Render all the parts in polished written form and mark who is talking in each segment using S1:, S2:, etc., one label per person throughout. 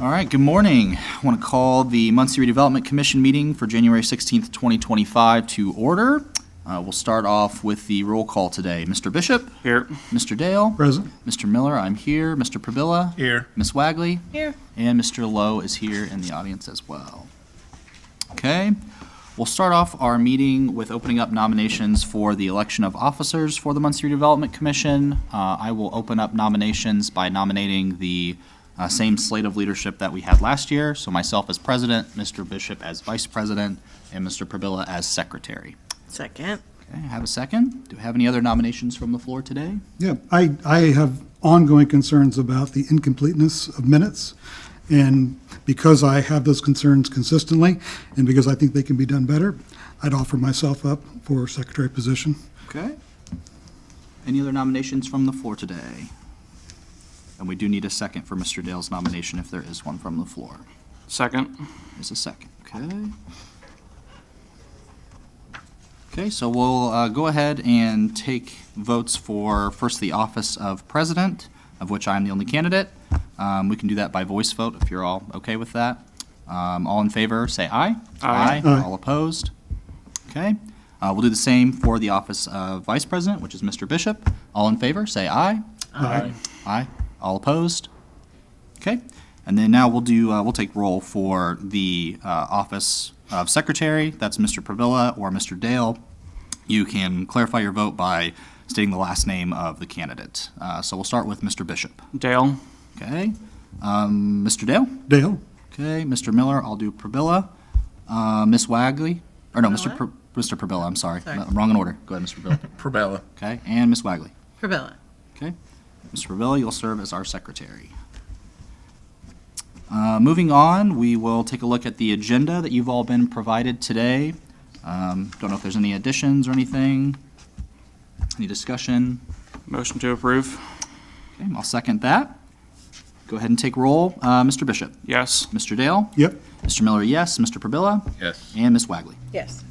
S1: All right, good morning. I want to call the Muncie Redevelopment Commission meeting for January 16th, 2025 to order. We'll start off with the roll call today. Mr. Bishop?
S2: Here.
S1: Mr. Dale?
S3: Present.
S1: Mr. Miller, I'm here. Mr. Pabilla?
S2: Here.
S1: Ms. Wagley?
S4: Here.
S1: And Mr. Lowe is here in the audience as well. Okay, we'll start off our meeting with opening up nominations for the election of officers for the Muncie Redevelopment Commission. I will open up nominations by nominating the same slate of leadership that we had last year. So myself as president, Mr. Bishop as vice president, and Mr. Pabilla as secretary.
S4: Second.
S1: Okay, I have a second. Do we have any other nominations from the floor today?
S3: Yeah, I have ongoing concerns about the incompleteness of minutes. And because I have those concerns consistently, and because I think they can be done better, I'd offer myself up for secretary position.
S1: Okay. Any other nominations from the floor today? And we do need a second for Mr. Dale's nomination if there is one from the floor.
S2: Second.
S1: There's a second, okay. Okay, so we'll go ahead and take votes for first the office of president, of which I'm the only candidate. We can do that by voice vote if you're all okay with that. All in favor, say aye.
S2: Aye.
S3: Aye.
S1: All opposed? Okay. We'll do the same for the office of vice president, which is Mr. Bishop. All in favor, say aye.
S3: Aye.
S1: Aye. All opposed? Okay. And then now we'll take roll for the office of secretary. That's Mr. Pavilla or Mr. Dale. You can clarify your vote by stating the last name of the candidate. So we'll start with Mr. Bishop.
S2: Dale.
S1: Okay. Mr. Dale?
S3: Dale?
S1: Okay. Mr. Miller, I'll do Pabilla. Ms. Wagley? Or no, Mr. Pabilla, I'm sorry.
S4: Sorry.
S1: Wrong in order. Go ahead, Mr. Pabilla.
S2: Probella.
S1: Okay. And Ms. Wagley.
S4: Pabilla.
S1: Okay. Mr. Pavilla, you'll serve as our secretary. Moving on, we will take a look at the agenda that you've all been provided today. Don't know if there's any additions or anything. Any discussion?
S2: Motion to approve.
S1: Okay, I'll second that. Go ahead and take roll. Mr. Bishop.
S2: Yes.
S1: Mr. Dale.
S3: Yep.
S1: Mr. Miller, yes. Mr. Pabilla.
S2: Yes.
S1: And Ms. Wagley.
S4: Yes.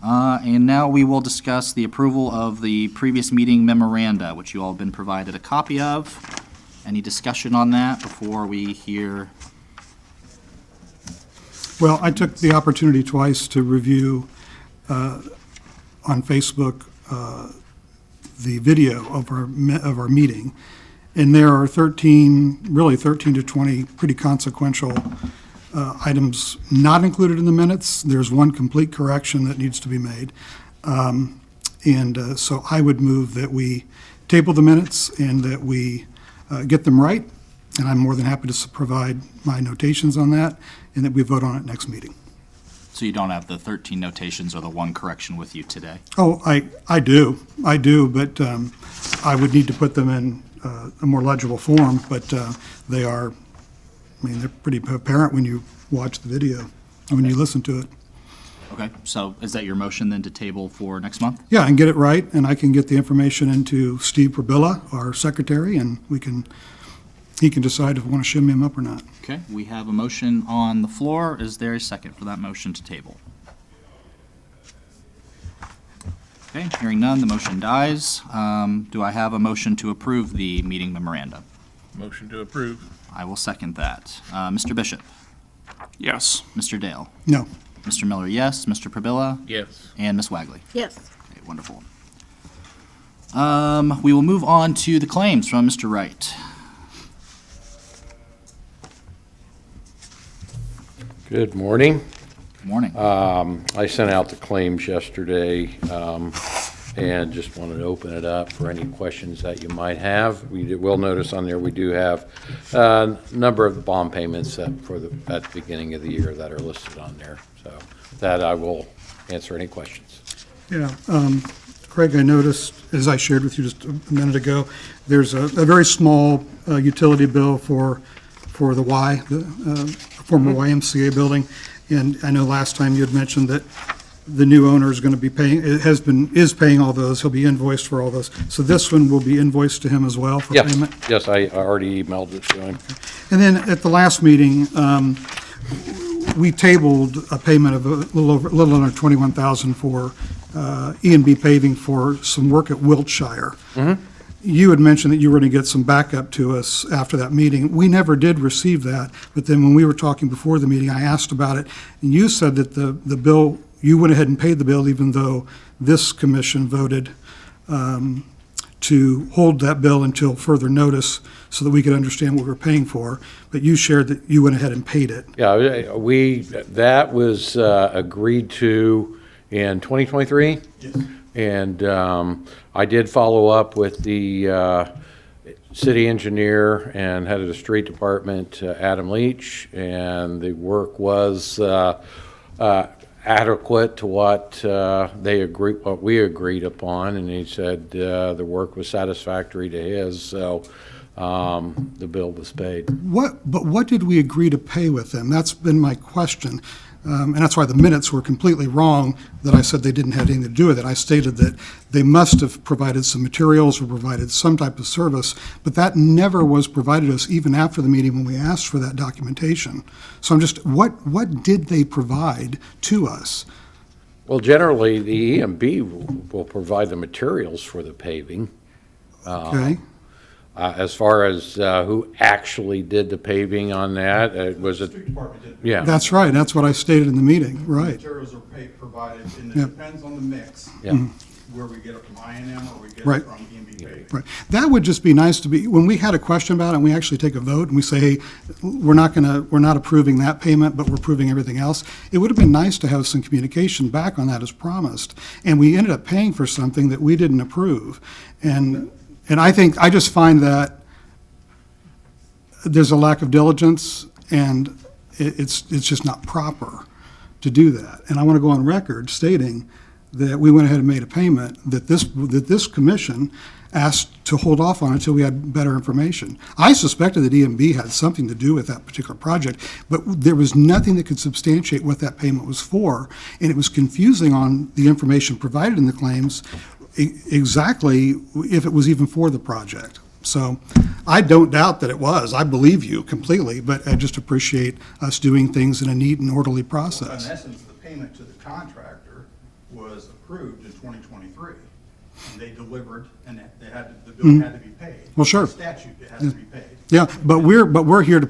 S1: And now we will discuss the approval of the previous meeting memoranda, which you all have been provided a copy of. Any discussion on that before we hear?
S3: Well, I took the opportunity twice to review on Facebook the video of our meeting, and there are 13 to 20 pretty consequential items not included in the minutes. There's one complete correction that needs to be made. So I would move that we table the minutes and that we get them right, and I'm more than happy to provide my notations on that, and that we vote on it next meeting.
S1: So you don't have the 13 notations or the one correction with you today?
S3: Oh, I do, but I would need to put them in a more legible form, but they're pretty apparent when you watch the video, and when you listen to it.
S1: Okay, so is that your motion then to table for next month?
S3: Yeah, and get it right, and I can get the information into Steve Pabilla, our secretary, and he can decide if we want to shim him up or not.
S1: Okay, we have a motion on the floor. Is there a second for that motion to table? Okay, hearing none, the motion dies. Do I have a motion to approve the meeting memoranda?
S2: Motion to approve.
S1: I will second that. Mr. Bishop?
S2: Yes.
S1: Mr. Dale?
S3: No.
S1: Mr. Miller, yes. Mr. Pabilla?
S2: Yes.
S1: And Ms. Wagley?
S4: Yes.
S1: Okay, wonderful. We will move on to the claims from Mr. Wright.
S5: Good morning.
S1: Good morning.
S5: I sent out the claims yesterday, and just wanted to open it up for any questions that you might have. We will notice on there we do have a number of bond payments at the beginning of the year that are listed on there. So that I will answer any questions.
S3: Yeah, Craig, I noticed, as I shared with you just a minute ago, there's a very small utility bill for the former YMCA building, and I know last time you had mentioned that the new owner is going to be paying, is paying all those. He'll be invoiced for all those. So this one will be invoiced to him as well for
S5: Yes,
S3: payment?
S5: yes, I already emailed it to him.
S3: And then at the last meeting, we tabled a payment of a little under $21,000 for E&B paving for some work at Wiltshire. you had mentioned that you were going to get some backup to us after that meeting. We never did receive that, but then when we were talking before the meeting, I asked about it, and you said that the bill, you went ahead and paid the bill even though this commission voted to hold that bill until further notice so that we could understand what we were paying for, but you shared that you went ahead and paid it.
S5: Yeah, that was agreed to in 2023.
S3: Yes.
S5: And I did follow up with the city engineer and head of the street department, Adam Leach, and the work was adequate to what what we agreed upon, and he said the work was satisfactory to his, so the bill was paid.
S3: But what did we agree to pay with them? That's been my question. And that's why the minutes were completely wrong, that I said they didn't have anything to do with it. I stated that they must have provided some materials or provided some type of service, but that never was provided us even after the meeting when we asked for that documentation. So I'm just, what did they provide to us?
S5: Well, generally, the EMB will provide the materials for the paving.
S3: Okay?
S5: As far as who actually did the paving on that, was it?
S4: Street department did.
S5: Yeah.
S3: That's right. That's what I stated in the meeting, right.
S4: Materials are provided, and it
S3: Yep.
S4: depends on the mix.
S5: Yeah.
S4: Where we get it from I&M or we get
S3: Right.
S4: it from EMB paving.
S3: Right. That would just be nice to be, when we had a question about it, and we actually take a vote, and we say, hey, we're not approving that payment, but we're approving everything else, it would have been nice to have some communication back on that as promised. And we ended up paying for something that we didn't approve. And I just find that there's a lack of diligence, and it's just not proper to do that. And I want to go on record stating that we went ahead and made a payment, that this commission asked to hold off on until we had better information. I suspected that EMB had something to do with that particular project, but there was nothing that could substantiate what that payment was for, and it was confusing on the information provided in the claims exactly if it was even for the project. So I don't doubt that it was. I believe you completely, but I just appreciate us doing things in a neat and orderly
S4: In
S3: process.
S4: essence, the payment to the contractor was approved in 2023. And they delivered, and the bill had to be paid.
S3: Well, sure.
S4: By statute, it has to be paid.
S3: Yeah, but we're here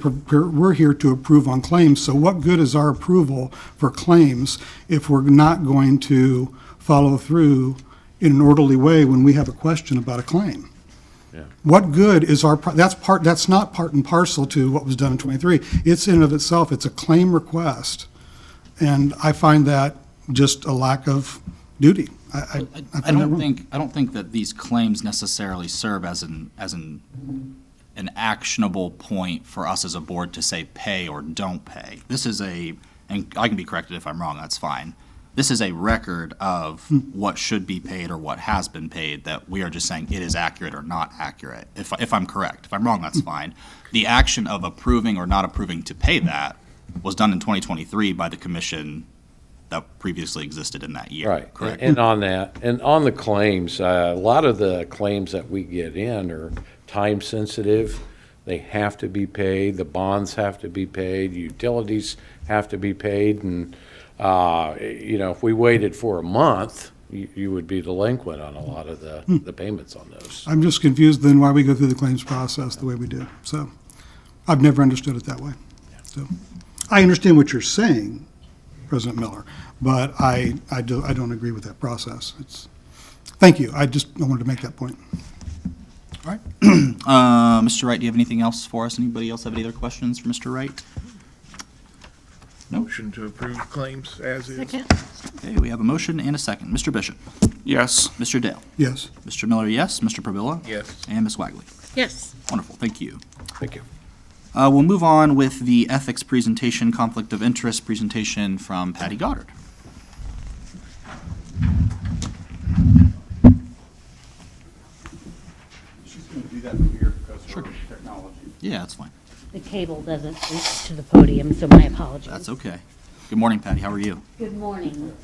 S3: to approve on claims, so what good is our approval for claims if we're not going to follow through in an orderly way when we have a question about a claim?
S5: Yeah.
S3: What good is that's not part and parcel to what was done in 23. It's in and of itself, it's a claim request, and I find that just a lack of duty. I
S1: I
S3: find that
S1: don't
S3: wrong.
S1: think, that these claims necessarily serve as an actionable point for us as a board to say pay or don't pay. This is and I can be corrected if I'm wrong, that's fine. This is a record of what should be paid or what has been paid, that we are just saying it is accurate or not accurate, if I'm correct. If I'm wrong, that's fine. The action of approving or not approving to pay that was done in 2023 by the commission that previously existed in that year.
S5: Right.
S1: Correct.
S5: And on that, and on the claims, a lot of the claims that we get in are time sensitive. They have to be paid, the bonds have to be paid, utilities have to be paid, and if we waited for a month, you would be delinquent on a lot of the payments on those.
S3: I'm just confused then why we go through the claims process the way we do. So I've never understood it that way. So I understand what you're saying, President Miller, but I don't agree with that process. Thank you. I wanted to make that point.
S1: All right. Mr. Wright, do you have anything else for us? Anybody else have any other questions for Mr. Wright?
S2: Motion to approve claims as is.
S6: Second.
S1: Okay, we have a motion and a second. Mr. Bishop?
S2: Yes.
S1: Mr. Dale?
S3: Yes.
S1: Mr. Miller, yes. Mr. Pravilla?
S2: Yes.
S1: And Ms. Wagley?
S6: Yes.
S1: Wonderful, thank you.
S5: Thank you.
S1: We'll move on with the ethics presentation, conflict of interest presentation from Patty Goddard.
S4: She's going to do that from here because of technology.
S1: Yeah, that's fine.
S6: The cable doesn't reach to the podium, so my apologies.
S1: That's okay. Good morning, Patty. How are you?
S6: Good morning.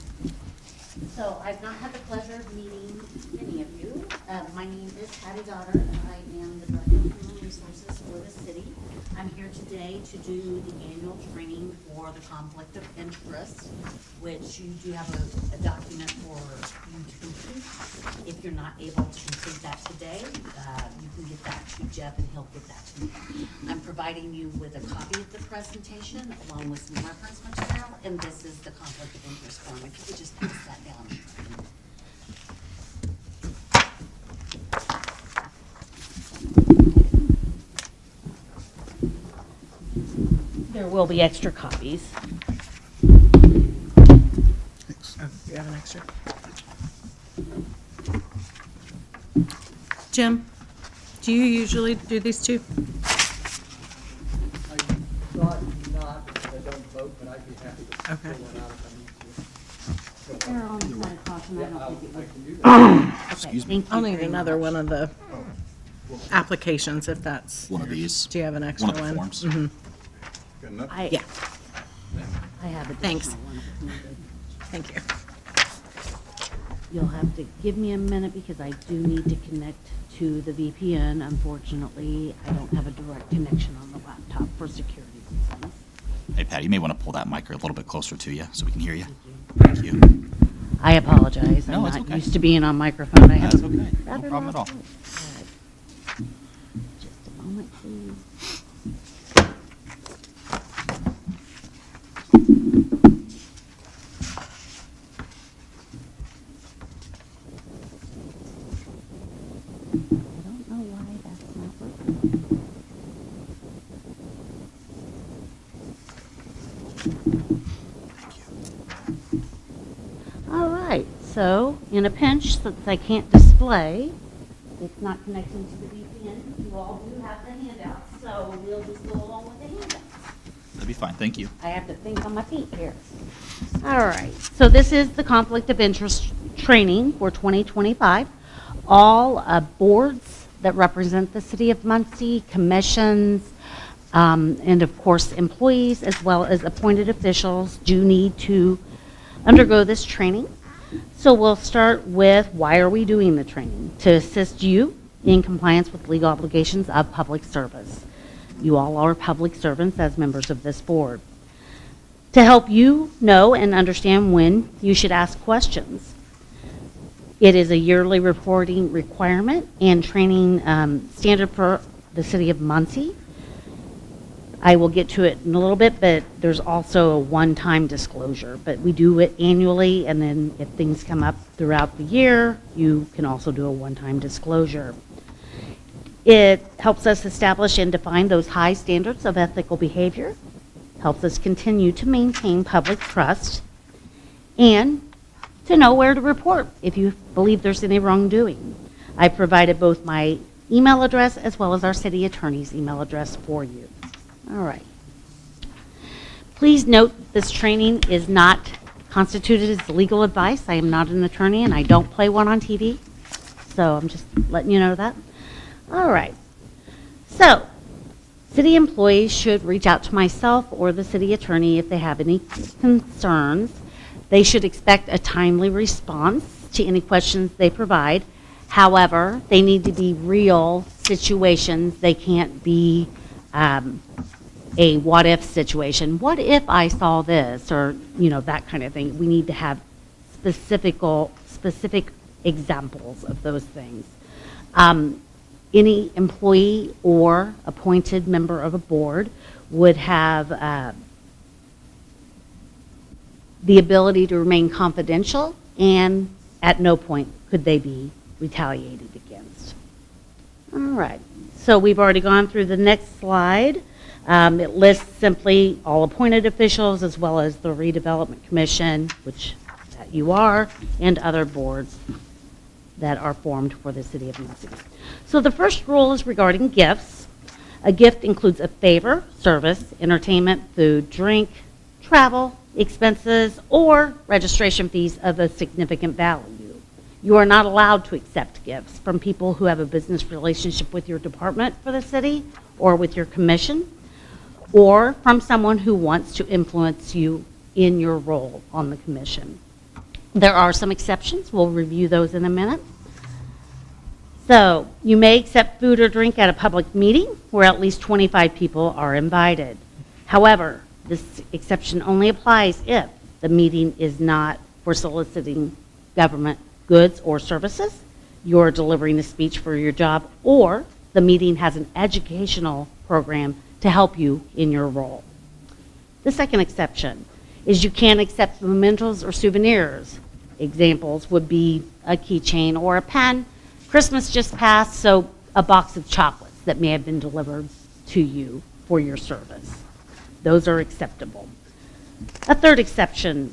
S6: So I've not had the pleasure of meeting many of you. My name is Patty Goddard. I am the Director of Human resources for the city. I'm here today to do the annual training for the conflict of interest, which you do have a document for you to complete. If you're not able to complete that today, you can get that to Jeff and he'll get that to me. I'm providing you with a copy of the presentation along with some reference material, and this is the conflict of interest form. If you could just pass that down. There will be extra copies.
S7: You have an extra? Jim, do you usually do these two?
S8: I thought not, because I don't vote, but I'd be happy to
S7: Okay.
S8: fill one out if I need to.
S6: They're on the side of caution. I
S8: Yeah,
S6: don't
S8: I
S6: think it would.
S8: can do that.
S1: Excuse
S6: Thank you
S7: I'll need
S6: very
S7: another
S6: much.
S7: one of the applications if that's.
S1: One of these.
S7: Do you have an extra
S1: One of the
S7: one?
S1: forms.
S7: Mhm.
S4: Good enough?
S7: Yeah,
S6: I have a
S7: Thanks. thank you.
S6: You'll have to give me a minute because I do need to connect to the VPN. Unfortunately, I don't have a direct connection on the laptop for security reasons.
S1: Hey, Patty, you may want to pull that mic a little bit closer to you so we can hear you. Thank you.
S6: I apologize.
S1: No,
S6: I'm
S1: it's
S6: not
S1: okay.
S6: used to being on microphone. I have
S1: That's
S6: a
S1: okay. No
S6: rather
S1: problem at all.
S6: loud voice. Just a moment, please. I don't know why that's not working. All right, so in a pinch, since I can't display, it's not connecting to the VPN. You all do have the handouts, so we'll just go along with the handouts.
S1: That'd be fine. Thank you.
S6: I have to think on my feet here. All right, so this is the conflict of interest training for 2025. All boards that represent the city of Muncie, commissions, and of course employees as well as appointed officials do need to undergo this training. So we'll start with why are we doing the training? To assist you in compliance with legal obligations of public service. You all are public servants as members of this board. To help you know and understand when you should ask questions. It is a yearly reporting requirement and training standard for the city of Muncie. I will get to it in a little bit, but there's also a one-time disclosure. But we do it annually, and then if things come up throughout the year, you can also do a one-time disclosure. It helps us establish and define those high standards of ethical behavior, helps us continue to maintain public trust, and to know where to report if you believe there's any wrongdoing. I provided both my email address as well as our city attorney's email address for you. All right. Please note this training is not constituted as legal advice. I am not an attorney and I don't play one on TV. So I'm just letting you know that. All right. So, city employees should reach out to myself or the city attorney if they have any concerns. They should expect a timely response to any questions they provide. However, they need to be real situations. They can't be a what-if situation. What if I saw this, or, that kind of thing. We need to have specific examples of those things. Any employee or appointed member of a board would have the ability to remain confidential, and at no point could they be retaliated against. All right, so we've already gone through the next slide. It lists simply all appointed officials as well as the Redevelopment Commission, which that you are, and other boards that are formed for the city of Muncie. So the first rule is regarding gifts. A gift includes a favor, service, entertainment, food, drink, travel, expenses, or registration fees of a significant value. You are not allowed to accept gifts from people who have a business relationship with your department for the city or with your commission, or from someone who wants to influence you in your role on the commission. There are some exceptions. We'll review those in a minute. So you may accept food or drink at a public meeting where at least 25 people are invited. However, this exception only applies if the meeting is not for soliciting government goods or services, you're delivering a speech for your job, or the meeting has an educational program to help you in your role. The second exception is you can't accept mementos or souvenirs. Examples would be a keychain or a pen. Christmas just passed, so a box of chocolates that may have been delivered to you for your service. Those are acceptable. A third exception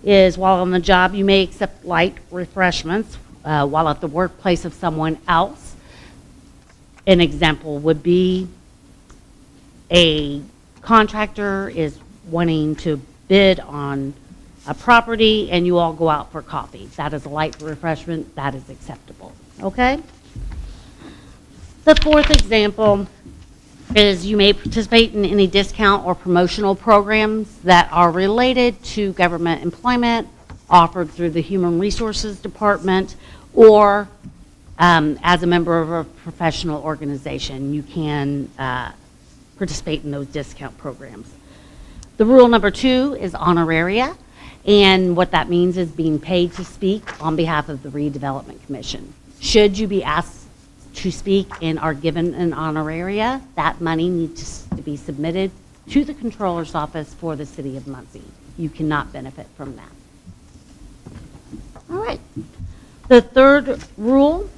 S6: is while on the job, you may accept light refreshments while at the workplace of someone else. An example would be a contractor is wanting to bid on a property and you all go out for coffee. That is a light refreshment. That is acceptable. Okay? The fourth example is you may participate in any discount or promotional programs that are related to government employment offered through the Human Resources Department or as a member of a professional organization. You can participate in those discount programs. The rule number 2 is honoraria, and what that means is being paid to speak on behalf of the Redevelopment Commission. Should you be asked to speak and are given an honoraria, that money needs to be submitted to the Controller's Office for the City of Muncie. You cannot benefit from that. All right. The third rule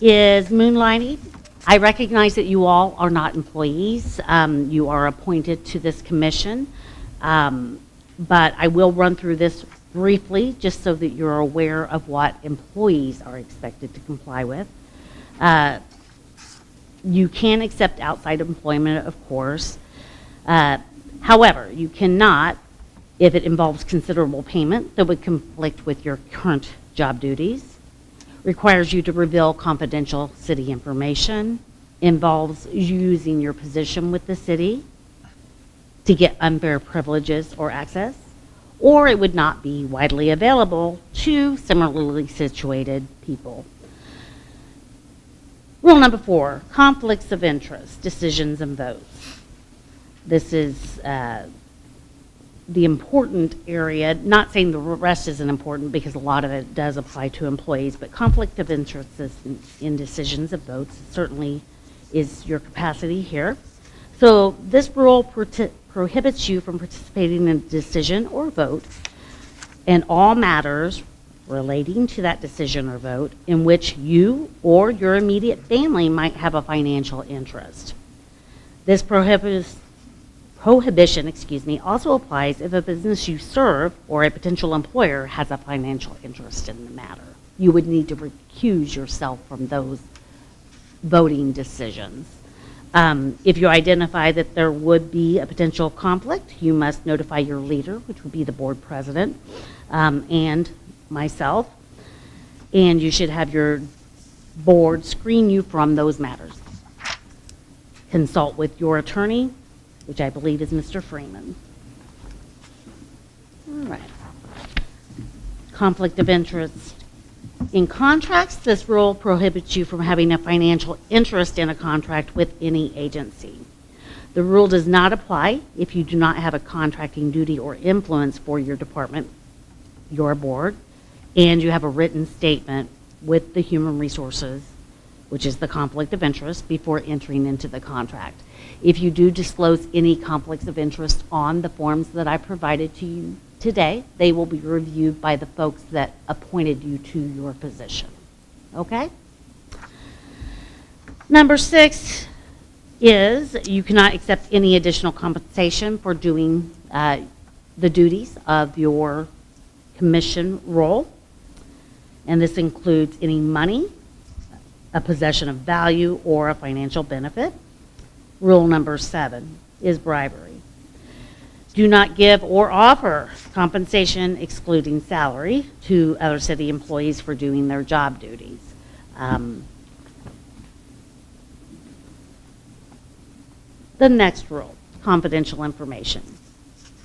S6: is moonlighting. I recognize that you all are not employees. You are appointed to this commission, but I will run through this briefly just so that you're aware of what employees are expected to comply with. You can accept outside employment, of course. However, you cannot if it involves considerable payment that would conflict with your current job duties, requires you to reveal confidential city information, involves using your position with the city to get unfair privileges or access, or it would not be widely available to similarly situated people. Rule number 4, conflicts of interest, decisions and votes. This is the important area, not saying the rest isn't important because a lot of it does apply to employees, but conflict of interest in decisions of votes certainly is your capacity here. So this rule prohibits you from participating in a decision or vote in all matters relating to that decision or vote in which you or your immediate family might have a financial interest. This prohibition also applies if a business you serve or a potential employer has a financial interest in the matter. You would need to recuse yourself from those voting decisions. If you identify that there would be a potential conflict, you must notify your leader, which would be the board president, and myself, and you should have your board screen you from those matters. Consult with your attorney, which I believe is Mr. Freeman. All right. Conflict of interest. In contracts, this rule prohibits you from having a financial interest in a contract with any agency. The rule does not apply if you do not have a contracting duty or influence for your department, your board, and you have a written statement with the Human Resources, which is the conflict of interest, before entering into the contract. If you do disclose any conflicts of interest on the forms that I provided to you today, they will be reviewed by the folks that appointed you to your position. Okay? Number 6 is you cannot accept any additional compensation for doing the duties of your commission role. And this includes any money, a possession of value, or a financial benefit. Rule number 7 is bribery. Do not give or offer compensation excluding salary to other city employees for doing their job duties. The next rule, confidential information.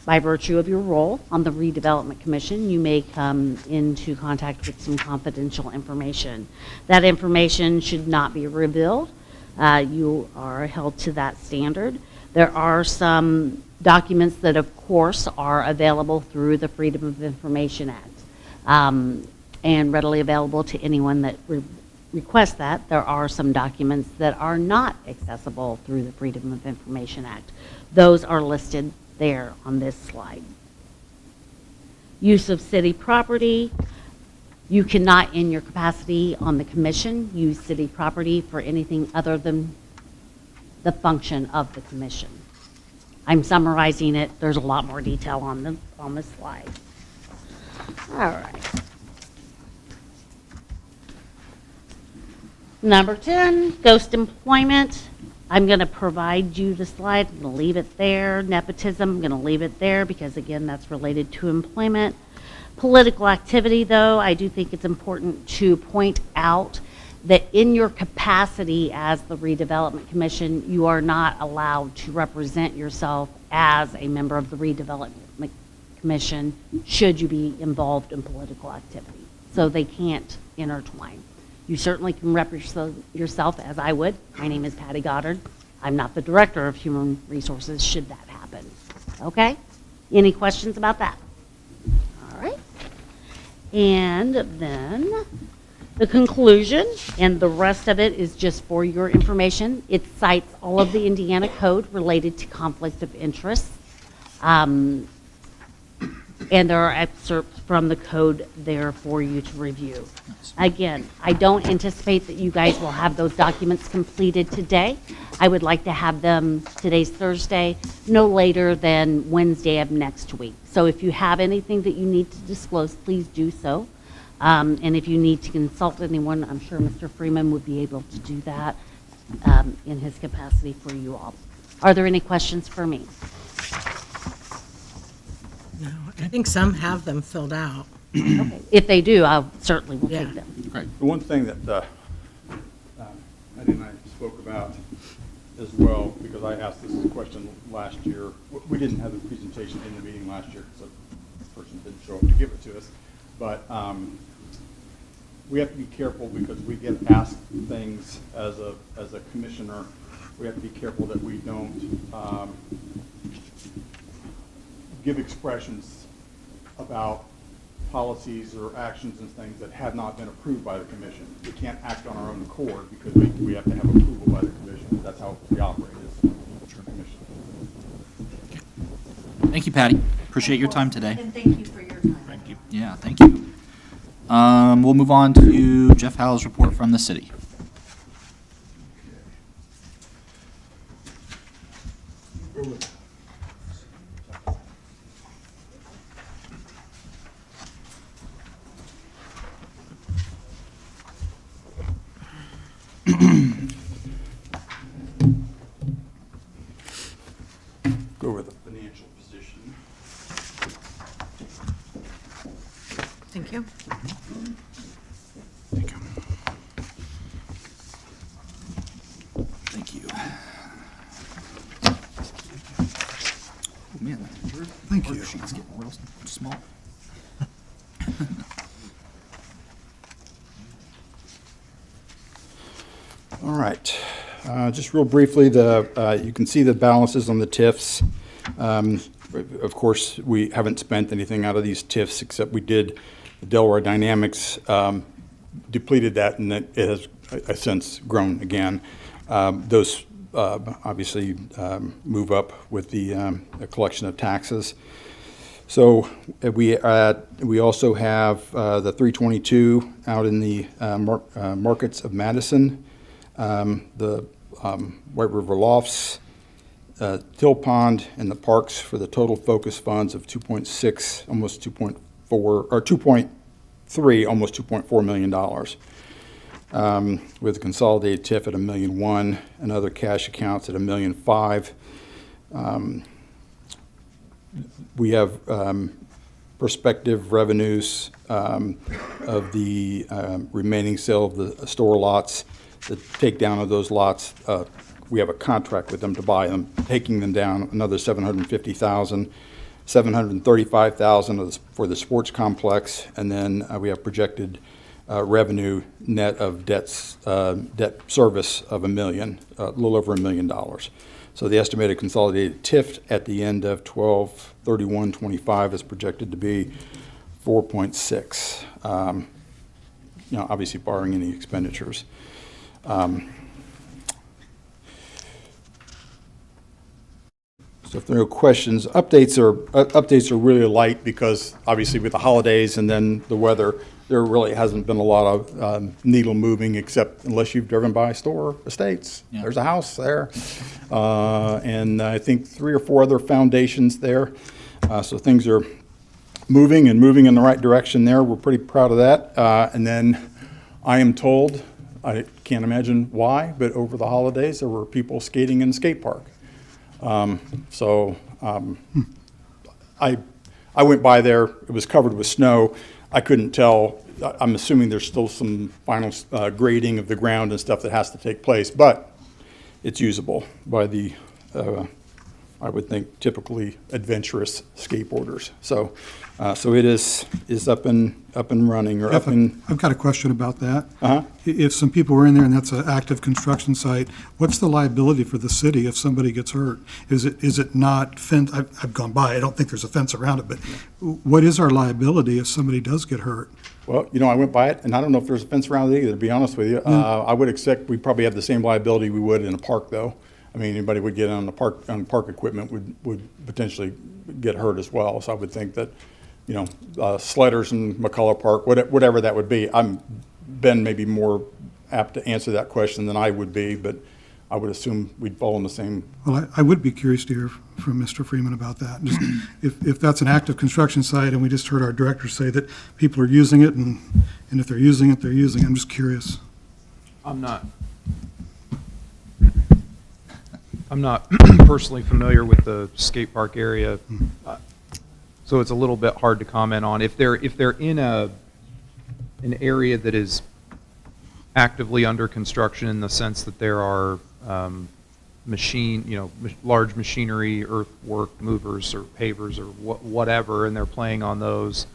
S6: By virtue of your role on the Redevelopment Commission, you may come into contact with some confidential information. That information should not be revealed. You are held to that standard. There are some documents that, of course, are available through the Freedom of Information Act and readily available to anyone that requests that. There are some documents that are not accessible through the Freedom of Information Act. Those are listed there on this slide. Use of city property. You cannot, in your capacity on the commission, use city property for anything other than the function of the commission. I'm summarizing it. There's a lot more detail on the slide. All right. Number 10, ghost employment. I'm going to provide you the slide. I'm going to leave it there. Nepotism, I'm going to leave it there because, again, that's related to employment. Political activity, though, I do think it's important to point out that in your capacity as the Redevelopment Commission, you are not allowed to represent yourself as a member of the Redevelopment Commission should you be involved in political activity. So they can't intertwine. You certainly can represent yourself as I would. My name is Patty Goddard. I'm not the Director of Human Resources should that happen. Okay? Any questions about that? All right. And then the conclusion, and the rest of it is just for your information. It cites all of the Indiana code related to conflict of interest. And there are excerpts from the code there for you to review. Again, I don't anticipate that you guys will have those documents completed today. I would like to have them, today's Thursday, no later than Wednesday of next week. So if you have anything that you need to disclose, please do so. And if you need to consult anyone, I'm sure Mr. Freeman would be able to do that in his capacity for you all. Are there any questions for me?
S7: No, I think some have them filled out.
S6: Okay. If they do, I certainly will
S7: Yeah.
S6: take them.
S1: Great.
S4: The one thing that Heidi and I spoke about as well, because I asked this question last year. We didn't have the presentation in the meeting last year because the person didn't show up to give it to us. But we have to be careful because we get asked things as a commissioner. We have to be careful that we don't give expressions about policies or actions and things that have not been approved by the commission. We can't act on our own accord because we have to have approval by the commission. That's how we operate as a commission.
S1: Thank you, Patty. Appreciate your time today.
S6: And thank you for your time.
S1: Thank you. Yeah, thank you. We'll move on to Jeff Howell's report from the city.
S4: Go over the financial position.
S7: Thank you.
S1: Thank you. Thank you. Oh, man, your
S3: Thank you.
S1: worksheet's getting real small.
S4: All right. Just real briefly, you can see the balances on the TIFs. Of course, we haven't spent anything out of these TIFs except we did the Delaware Dynamics, depleted that, and it has since grown again. Those obviously move up with the collection of taxes. So we also have the 322 out in the markets of Madison, the White River Lofts, Till Pond, and the parks for the total focus funds of 2.6, almost 2.4, or 2.3, almost $2.4 million. With a consolidated TIF at $1.1 million and other cash accounts at $1.5 million. We have prospective revenues of the remaining sale of the store lots. The takedown of those lots, we have a contract with them to buy them, taking them down another $750,000. $735,000 for the sports complex, and then we have projected revenue net of debt service of $1 million, a little over $1 million. So the estimated consolidated TIF at the end of 12/31/25 is projected to be 4.6. Obviously barring any expenditures. So if there are no questions, updates are really light because obviously with the holidays and then the weather, there really hasn't been a lot of needle moving except unless you've driven by Store Estates.
S1: Yeah.
S4: There's a house there. And I think 3 or 4 other foundations there. So things are moving in the right direction there. We're pretty proud of that. And then I am told, I can't imagine why, but over the holidays there were people skating in the skate park. I went by there, it was covered with snow. I couldn't tell, I'm assuming there's still some final grading of the ground and stuff that has to take place, but it's usable by the, I would think, typically adventurous skateboarders. So it is up and running or up and.
S3: I've got a question about that.
S4: Uh-huh.
S3: If some people were in there and that's an active construction site, what's the liability for the city if somebody gets hurt? Is it not fence? I've gone by, I don't think there's a fence around it, but what is our liability if somebody does get hurt?
S4: Well, I went by it, and I don't know if there's a fence around it either, to be honest with you. I would expect we probably have the same liability we would in a park, though. I mean, anybody would get on park equipment would potentially get hurt as well. So I would think that, sledders in McCullough Park, whatever that would be. Ben may be more apt to answer that question than I would be, but I would assume we'd fall in the same.
S3: Well, I would be curious to hear from Mr. Freeman about that. Just if that's an active construction site and we just heard our director say that people are using it and if they're using it, they're using it. I'm just curious.
S9: I'm not personally familiar with the skate park area, so it's a little bit hard to comment on. If they're in an area that is actively under construction in the sense that there are large machinery, earthwork movers or pavers or whatever, and they're playing on those,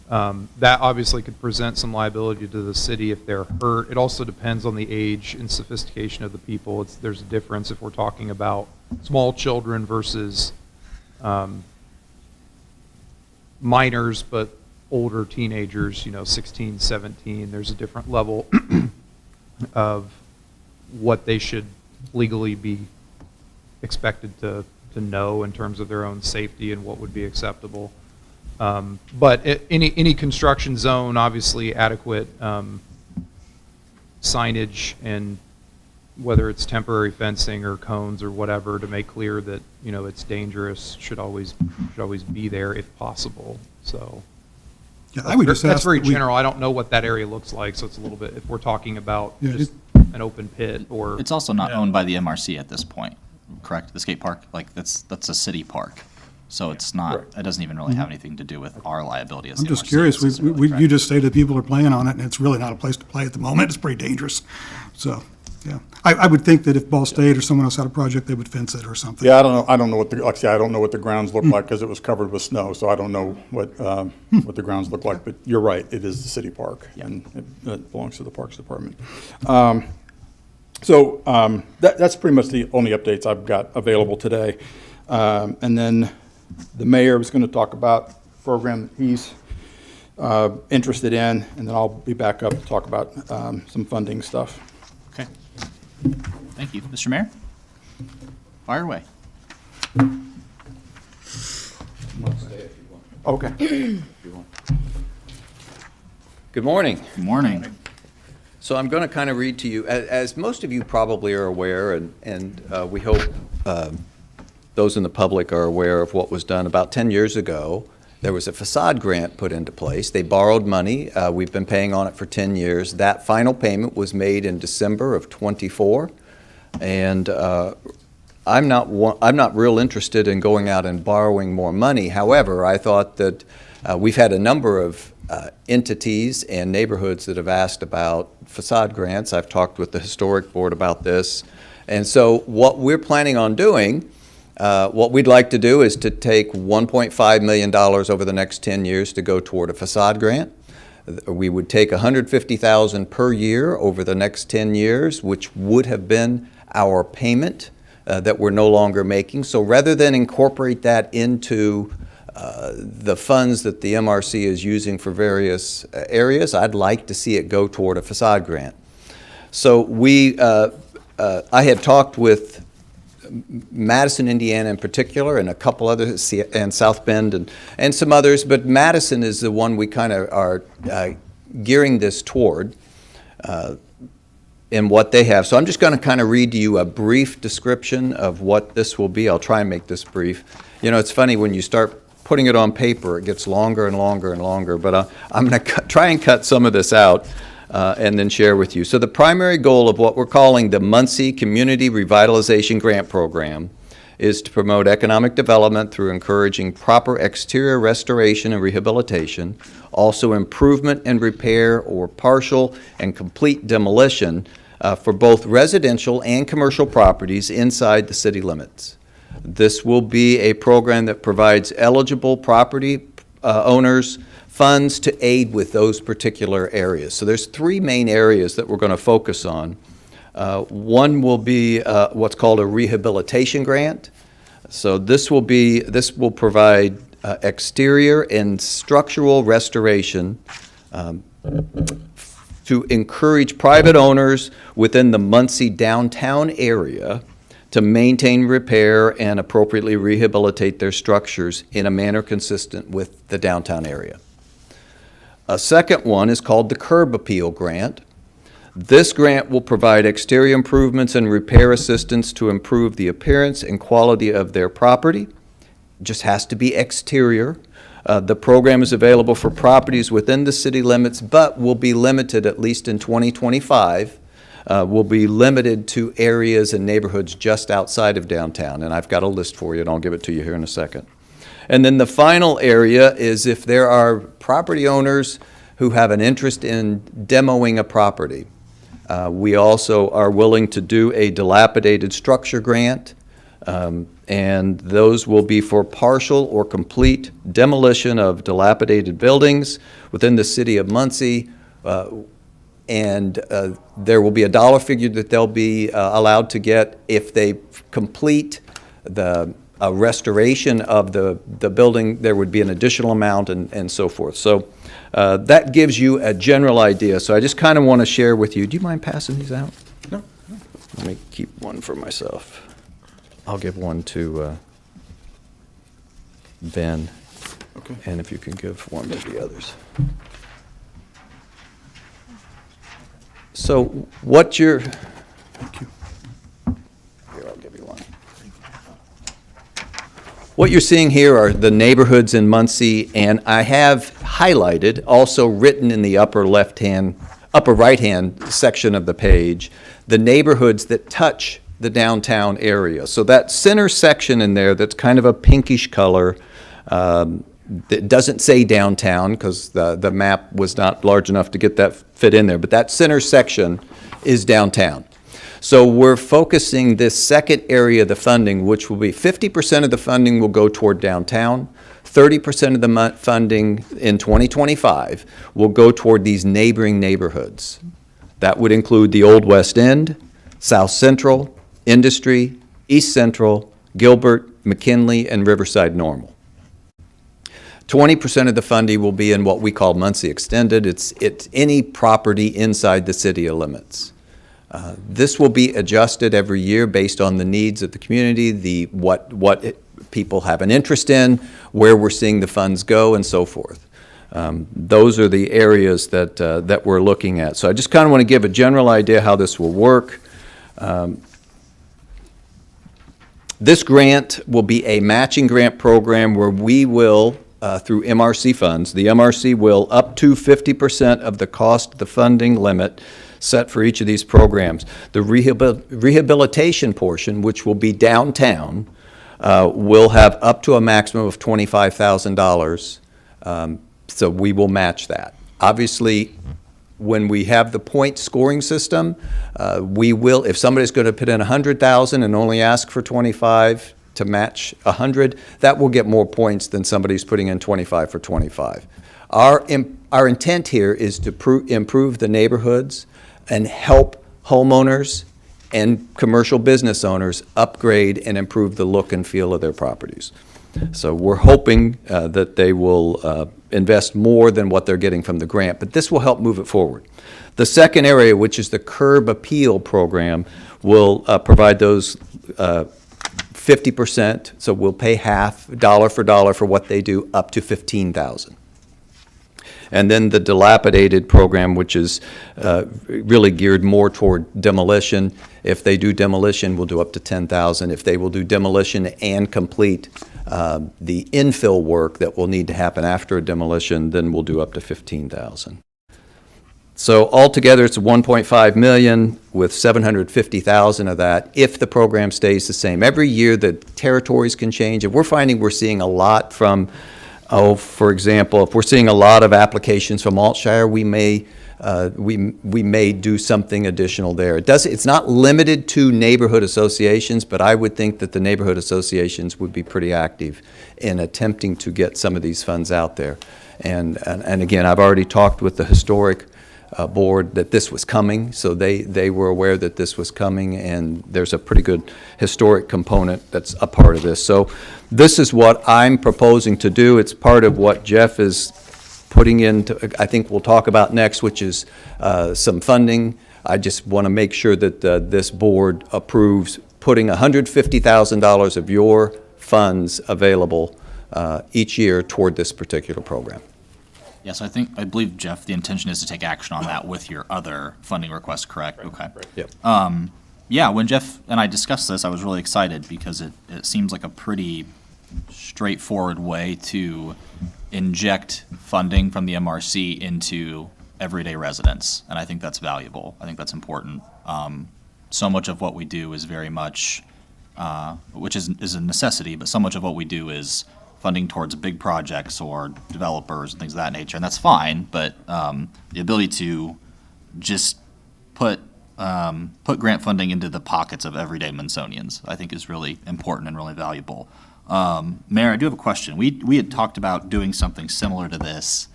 S9: that obviously could present some liability to the city if they're hurt. It also depends on the age and sophistication of the people. There's a difference if we're talking about small children versus minors, but older teenagers, 16, 17. There's a different level of what they should legally be expected to know in terms of their own safety and what would be acceptable. But any construction zone, obviously adequate signage, and whether it's temporary fencing or cones or whatever to make clear that it's dangerous should always be there if possible. So
S3: Yeah, I would just
S9: that's
S3: ask
S9: very
S3: that we-
S9: general. I don't know what that area looks like, so it's a little bit, if we're talking about
S3: Yeah,
S9: just an open pit or.
S1: It's also not owned by the MRC at this point, correct? The skate park, that's a city park. So it's not,
S4: Correct.
S1: it doesn't even really have anything to do with our liability as
S3: I'm
S1: the
S3: just
S1: MRC.
S3: curious,
S1: This isn't really
S3: you just say that people are playing on it, and it's really not a place to play at the moment. It's pretty dangerous. So, yeah. I would think that if Ball State or someone else had a project, they would fence it or something.
S4: Yeah, I don't know what like I say, I don't know what the grounds look like because it was covered with snow, so I don't know what the grounds look like. But you're right, it is the city park, and it belongs to the Parks Department. That's pretty much the only updates I've got available today. And then the mayor was going to talk about a program that he's interested in, and then I'll be back up to talk about some funding stuff.
S1: Okay. Thank you. Mr. Mayor? Fire away.
S4: Okay.
S10: Good morning.
S1: Good morning.
S10: So I'm going to kind of read to you, as most of you probably are aware, and we hope those in the public are aware of what was done about 10 years ago. There was a facade grant put into place. They borrowed money. We've been paying on it for 10 years. That final payment was made in December of '24. And I'm not real interested in going out and borrowing more money. However, I thought that we've had a number of entities and neighborhoods that have asked about facade grants. I've talked with the historic board about this. And so what we're planning on doing What we'd like to do is to take $1.5 million over the next 10 years to go toward a facade grant. We would take $150,000 per year over the next 10 years, which would have been our payment that we're no longer making. So rather than incorporate that into the funds that the MRC is using for various areas, I'd like to see it go toward a facade grant. So I had talked with Madison, Indiana in particular, and a couple others, and South Bend and some others, but Madison is the one we kind of are gearing this toward in what they have. So I'm just going to kind of read to you a brief description of what this will be. I'll try and make this brief. You know, it's funny when you start putting it on paper, it gets longer and longer and longer, but I'm going to try and cut some of this out and then share with you. So the primary goal of what we're calling the Muncie Community Revitalization Grant Program is to promote economic development through encouraging proper exterior restoration and rehabilitation, also improvement and repair or partial and complete demolition for both residential and commercial properties inside the city limits. This will be a program that provides eligible property owners funds to aid with those particular areas. So there's three main areas that we're going to focus on. One will be what's called a rehabilitation grant. So this will provide exterior and structural restoration to encourage private owners within the Muncie downtown area to maintain, repair, and appropriately rehabilitate their structures in a manner consistent with the downtown area. A second one is called the Curb Appeal Grant. This grant will provide exterior improvements and repair assistance to improve the appearance and quality of their property. It just has to be exterior. The program is available for properties within the city limits, but will be limited, at least in 2025, will be limited to areas and neighborhoods just outside of downtown. And I've got a list for you, and I'll give it to you here in a second. And then the final area is if there are property owners who have an interest in demoing a property. We also are willing to do a dilapidated structure grant, and those will be for partial or complete demolition of dilapidated buildings within the city of Muncie, and there will be a dollar figure that they'll be allowed to get if they complete the restoration of the building. There would be an additional amount and so forth. So that gives you a general idea. So I just kind of want to share with you. Do you mind passing these out?
S2: No.
S10: Let me keep one for myself. I'll give one to Ben.
S2: Okay.
S10: And if you can give one to the others. So what you're...
S2: Thank you.
S10: Here, I'll give you one. What you're seeing here are the neighborhoods in Muncie, and I have highlighted, also written in the upper right-hand section of the page, the neighborhoods that touch the downtown area. So that center section in there that's kind of a pinkish color, that doesn't say downtown because the map was not large enough to get that fit in there, but that center section is downtown. So we're focusing this second area of the funding, which will be 50% of the funding will go toward downtown, 30% of the funding in 2025 will go toward these neighboring neighborhoods. That would include the Old West End, South Central, Industry, East Central, Gilbert, McKinley, and Riverside Normal. 20% of the funding will be in what we call Muncie Extended. It's any property inside the city limits. This will be adjusted every year based on the needs of the community, what people have an interest in, where we're seeing the funds go, and so forth. Those are the areas that we're looking at. So I just kind of want to give a general idea how this will work. This grant will be a matching grant program where we will, through MRC funds, the MRC will up to 50% of the cost of the funding limit set for each of these programs. The rehabilitation portion, which will be downtown, will have up to a maximum of $25,000. So we will match that. Obviously, when we have the point scoring system, we will, if somebody's going to put in $100,000 and only ask for 25, to match 100, that will get more points than somebody who's putting in 25 for 25. Our intent here is to improve the neighborhoods and help homeowners and commercial business owners upgrade and improve the look and feel of their properties. So we're hoping that they will invest more than what they're getting from the grant, but this will help move it forward. The second area, which is the curb appeal program, will provide those 50%, so we'll pay half, dollar for what they do, up to $15,000. And then the dilapidated program, which is really geared more toward demolition. If they do demolition, we'll do up to $10,000. If they will do demolition and complete the infill work that will need to happen after a demolition, then we'll do up to $15,000. So altogether, it's $1.5 million with $750,000 of that if the program stays the same. Every year, the territories can change, and we're finding we're seeing a lot from, for example, if we're seeing a lot of applications from Altshire, we may do something additional there. It's not limited to neighborhood associations, but I would think that the neighborhood associations would be pretty active in attempting to get some of these funds out there. And again, I've already talked with the historic board that this was coming, so they were aware that this was coming, and there's a pretty good historic component that's a part of this. So this is what I'm proposing to do. It's part of what Jeff is putting into, I think we'll talk about next, which is some funding. I just want to make sure that this board approves putting $150,000 of your funds available each year toward this particular program.
S1: Yes, I believe, Jeff, the intention is to take action on that with your other funding requests, correct? Okay.
S10: Yep.
S1: Yeah, when Jeff and I discussed this, I was really excited because it seems like a pretty straightforward way to inject funding from the MRC into everyday residents, and I think that's valuable. I think that's important. So much of what we do is very much, which is a necessity, but so much of what we do is funding towards big projects or developers and things of that nature, and that's fine, but the ability to just put grant funding into the pockets of everyday Munsonians, I think is really important and really valuable. Mayor, I do have a question. We had talked about doing something similar to this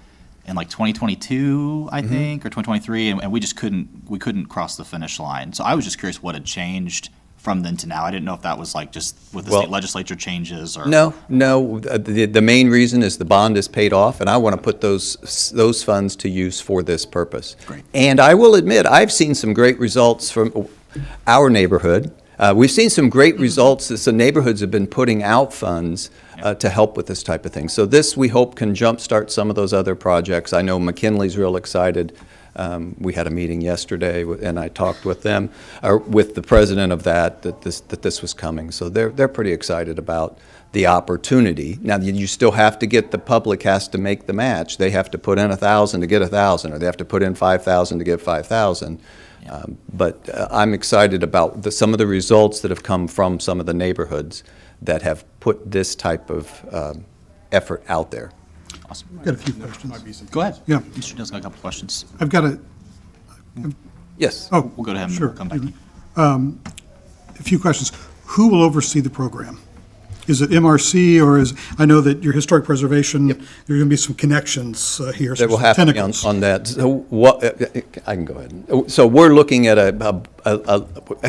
S1: in like 2022, I think, or 2023, and we just couldn't cross the finish line. So I was just curious what had changed from then to now. I didn't know if that was like just with the state legislature changes or.
S10: No. The main reason is the bond is paid off, and I want to put those funds to use for this purpose.
S1: Great.
S10: And I will admit, I've seen some great results from our neighborhood. We've seen some great results that some neighborhoods have been putting out funds to help with this type of thing. So this, we hope, can jumpstart some of those other projects. I know McKinley's real excited. We had a meeting yesterday, and I talked with them, or with the president of that this was coming. So they're pretty excited about the opportunity. Now, you still have to get, the public has to make the match. They have to put in 1,000 to get 1,000, or they have to put in 5,000 to get 5,000. But I'm excited about some of the results that have come from some of the neighborhoods that have put this type of effort out there.
S1: Awesome.
S3: I've got a few questions.
S1: Go ahead.
S3: Yeah.
S1: Mr. Dill's got a couple questions.
S3: I've got a,
S10: Yes.
S3: oh.
S1: We'll go to him and
S3: Sure.
S1: we'll come back to you.
S3: A few questions. Who will oversee the program? Is it MRC, or I know that your historic preservation, there are going to be some connections here.
S10: That will
S3: some
S10: have to be
S3: tentacles.
S10: on that. So I can go ahead. So we're looking at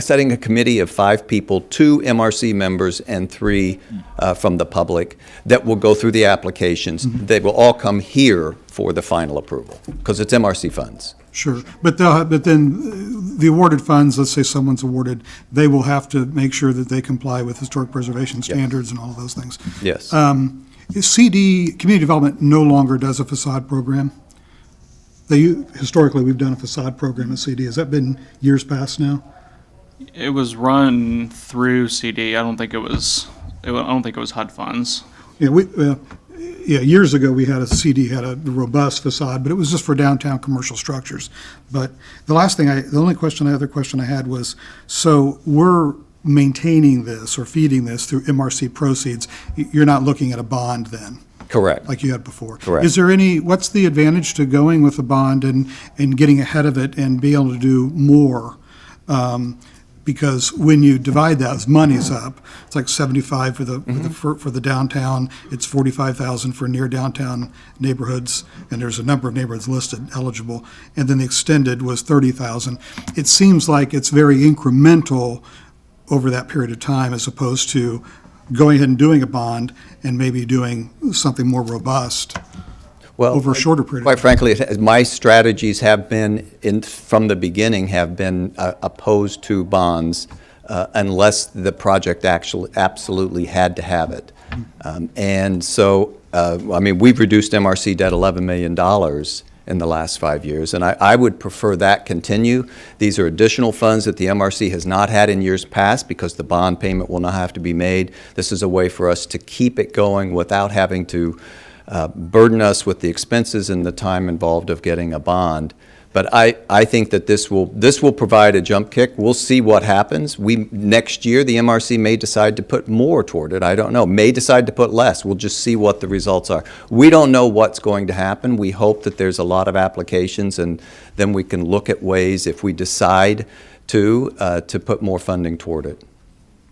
S10: setting a committee of 5 people, 2 MRC members and 3 from the public that will go through the applications. They will all come here for the final approval because it's MRC funds.
S3: Sure, but then the awarded funds, let's say someone's awarded, they will have to make sure that they comply with historic preservation standards and all of those things.
S10: Yes.
S3: CD, Community Development, no longer does a facade program. Historically, we've done a facade program at CD. Has that been years past now?
S11: It was run through CD. I don't think it was HUD funds.
S3: Yeah, years ago, we had CD had a robust facade, but it was just for downtown commercial structures. But the only other question I had was, so we're maintaining this or feeding this through MRC proceeds. You're not looking at a bond then?
S10: Correct.
S3: Like you had before?
S10: Correct.
S3: Is there what's the advantage to going with a bond and getting ahead of it and be able to do more? because when you divide those monies up, it's like 75 for the, for the downtown, it's 45,000 for near downtown neighborhoods, and there's a number of neighborhoods listed eligible, and then the extended was 30,000. It seems like it's very incremental over that period of time as opposed to going ahead and doing a bond and maybe doing something more robust
S10: Well,
S3: over a shorter period of
S10: quite
S3: time.
S10: frankly, my strategies have been, from the beginning, have been opposed to bonds unless the project actually absolutely had to have it. And so, I mean, we've reduced MRC debt $11 million in the last 5 years, and I would prefer that continue. These are additional funds that the MRC has not had in years past because the bond payment will not have to be made. This is a way for us to keep it going without having to burden us with the expenses and the time involved of getting a bond. But I think that this will provide a jump kick. We'll see what happens. Next year, the MRC may decide to put more toward it. I don't know. May decide to put less. We'll just see what the results are. We don't know what's going to happen. We hope that there's a lot of applications, and then we can look at ways, if we decide to put more funding toward it.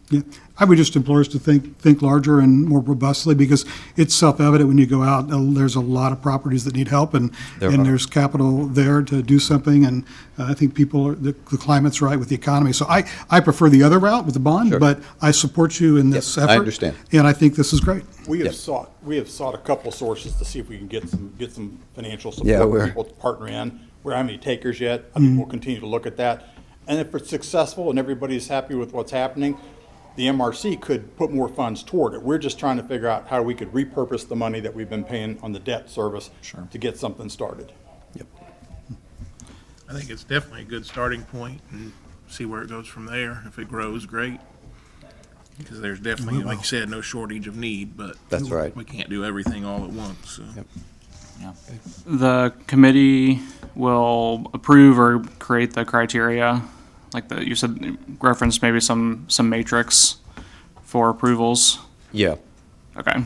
S3: Yeah, I would just implore us to think larger and more robustly, because it's self-evident when you go out, there's a lot of properties that need help, and there's capital there to do something, and I think the climate's right with the economy. So I prefer the other route with the bond,
S10: Sure.
S3: but I support you in this effort.
S10: I understand.
S3: And I think this is great.
S4: We
S10: Yep.
S4: have sought a couple sources to see if we can get some financial
S10: Yeah,
S4: support
S10: we're-
S4: for people to partner in. We don't have any takers yet. I mean, we'll continue to look at that. And if it's successful and everybody's happy with what's happening, the MRC could put more funds toward it. We're just trying to figure out how we could repurpose the money that we've been paying on the debt service to get something started.
S12: I think it's definitely a good starting point and see where it goes from there. If it grows, great. Because there's definitely, like you said, no shortage of need, but
S10: That's right.
S12: we can't do everything all at once, so.
S11: The committee will approve or create the criteria, like you said, reference maybe some matrix for approvals.
S10: Yeah.
S11: Okay.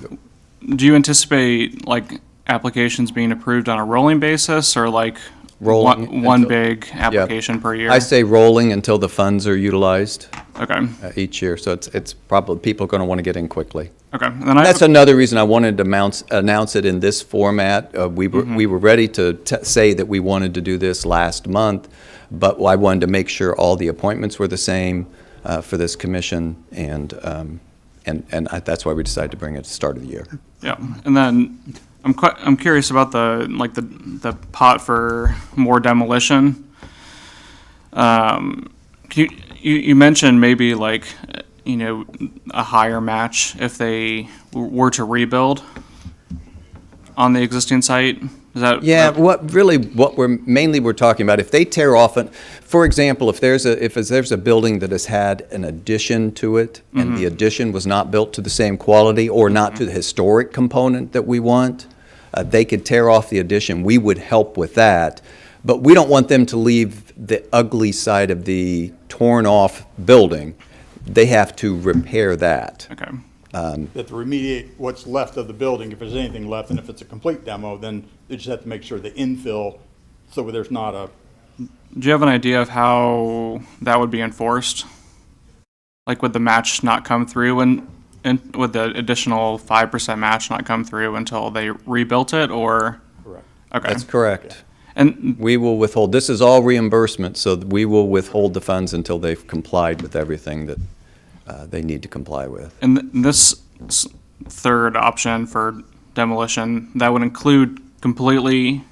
S11: Do you anticipate like applications being approved on a rolling basis, or like
S10: Rolling
S11: one
S10: until-
S11: big application per year?
S10: I say rolling until the funds are utilized
S11: Okay.
S10: each year. So it's probably, people are going to want to get in quickly.
S11: Okay. And then I
S10: That's
S11: have
S10: another reason I wanted to announce it in this format. We were ready to say that we wanted to do this last month, but I wanted to make sure all the appointments were the same for this commission, and that's why we decided to bring it at the start of the year.
S11: Yeah, and then I'm curious about the pot for more demolition. You mentioned maybe like a higher match if they were to rebuild on the existing site. Is that
S10: What we're talking about, if they tear off for example, if there's a building that has had an addition to it, and the addition was not built to the same quality or not to the historic component that we want, they could tear off the addition. We would help with that, but we don't want them to leave the ugly side of the torn off building. They have to repair that.
S11: Okay.
S4: That to remediate what's left of the building, if there's anything left, and if it's a complete demo, then they just have to make sure the infill, so there's not a.
S11: Do you have an idea of how that would be enforced? Like, would the match not come through, and would the additional 5% match not come through until they rebuilt it, or?
S4: Correct.
S11: Okay.
S10: That's correct.
S11: And
S10: We will withhold, this is all reimbursement, so we will withhold the funds until they've complied with everything that they need to comply with.
S11: this third option for demolition, that would include completely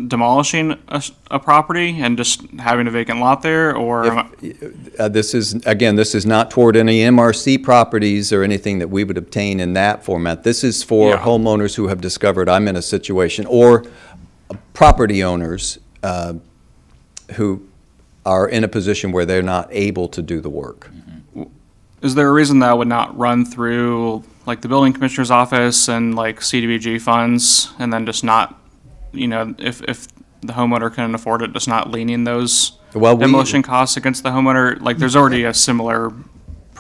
S11: demolishing a property and just having a vacant lot there, or?
S10: This is not toward any MRC properties or anything that we would obtain in that format. This is for
S11: Yeah.
S10: homeowners who have discovered I'm in a situation, or property owners who are in a position where they're not able to do the work.
S11: Is there a reason that would not run through like the building commissioner's office and like CDBG funds, and then just not, if the homeowner couldn't afford it, just not leaning those
S10: Well,
S11: demolition costs against the homeowner? Like, there's already a similar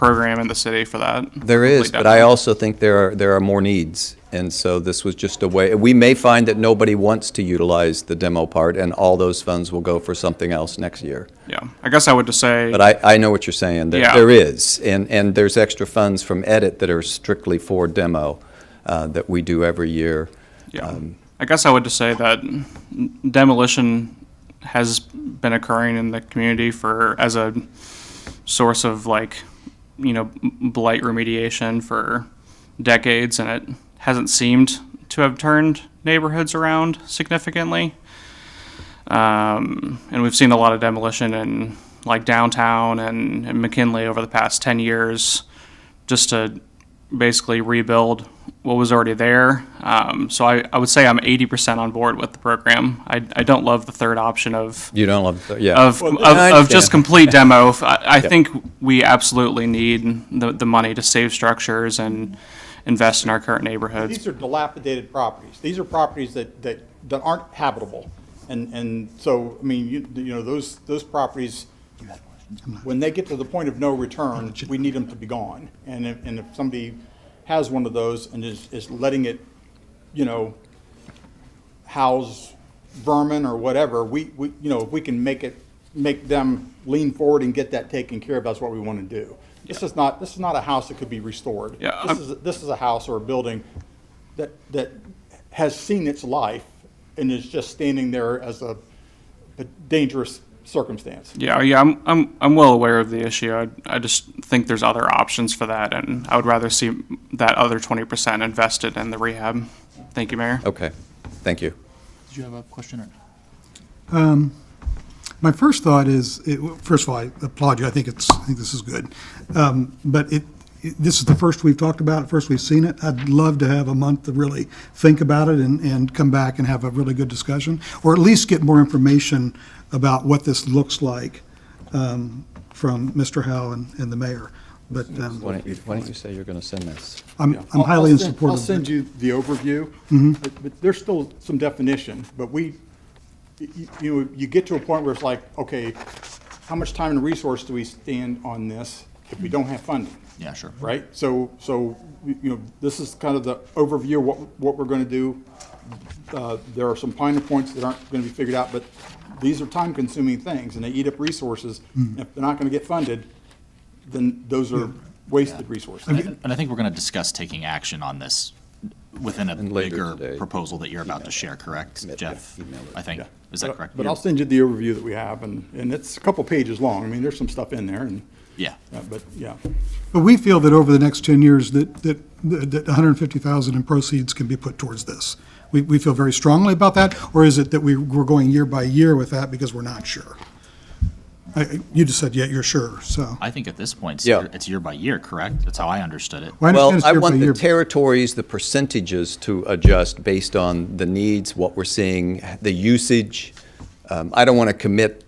S11: program in the city for that.
S10: There is,
S11: complete
S10: but I
S11: demo.
S10: also think there are more needs. And so this was just a way, we may find that nobody wants to utilize the demo part, and all those funds will go for something else next year.
S11: Yeah, I guess I would just say.
S10: But I know what you're saying.
S11: Yeah.
S10: There is, and there's extra funds from Edit that are strictly for demo that we do every year.
S11: Yeah, I guess I would just say that demolition has been occurring in the community as a source of blight remediation for decades, and it hasn't seemed to have turned neighborhoods around significantly. And we've seen a lot of demolition in downtown and McKinley over the past 10 years just to basically rebuild what was already there. So I would say I'm 80% on board with the program. I don't love the third option of
S10: You don't love, yeah.
S11: of
S10: I
S11: just
S10: understand.
S11: complete demo. I think we absolutely need the money to save structures and invest in our current neighborhoods.
S4: These are dilapidated properties. These are properties that aren't habitable. And so, I mean, you know, those properties, when they get to the point of no return, we need them to be gone. And if somebody has one of those and is letting it, you know, house vermin or whatever, we you know, if we can make them lean forward and get that taken care of, that's what we want to do. This is not a house that could be restored.
S11: Yeah,
S4: This is a house or a building that has seen its life and is just standing there as a dangerous circumstance.
S11: Yeah, I'm well aware of the issue. I just think there's other options for that, and I would rather see that other 20% invested in the rehab. Thank you, Mayor.
S10: Okay, thank you.
S1: Did you have a question? Or?
S3: My first thought is, first of all, I applaud you. I think this is good. But this is the first we've talked about it, first we've seen it. I'd love to have a month to really think about it and come back and have a really good discussion, or at least get more information about what this looks like from Mr. Howe and the mayor. But
S10: Why don't you say you're going to send this?
S3: I'm
S4: I'll
S3: highly in
S4: send-
S3: support
S4: I'll
S3: of it.
S4: send you the overview, but there's still some definition, but you get to a point where it's like, okay, how much time and resource do we stand on this if we don't have funding?
S1: Yeah, sure.
S4: Right? So, you know, this is kind of the overview of what we're going to do. There are some finer points that aren't going to be figured out, but these are time-consuming things, and they eat up resources. If they're not going to get funded, then those are wasted resources.
S1: And I think we're going to discuss taking action on this within a
S10: And later
S1: bigger
S10: today.
S1: proposal that you're about to share, correct, Jeff?
S10: email it.
S1: I think.
S4: Yeah.
S1: Is that correct?
S4: But I'll send you the overview that we have, and it's a couple pages long. I mean, there's some stuff in there, and,
S1: Yeah.
S4: but, yeah.
S3: But we feel that over the next 10 years, that 150,000 in proceeds can be put towards this. We feel very strongly about that, or is it that we're going year by year with that because we're not sure? You just said, yeah, you're sure, so.
S1: I think at this point,
S10: Yeah.
S1: it's year by year, correct? That's how I understood it.
S3: Well, I
S10: Well,
S3: understand it's
S10: I
S3: year by
S10: want the
S3: year.
S10: territories, the percentages to adjust based on the needs, what we're seeing, the usage. I don't want to commit,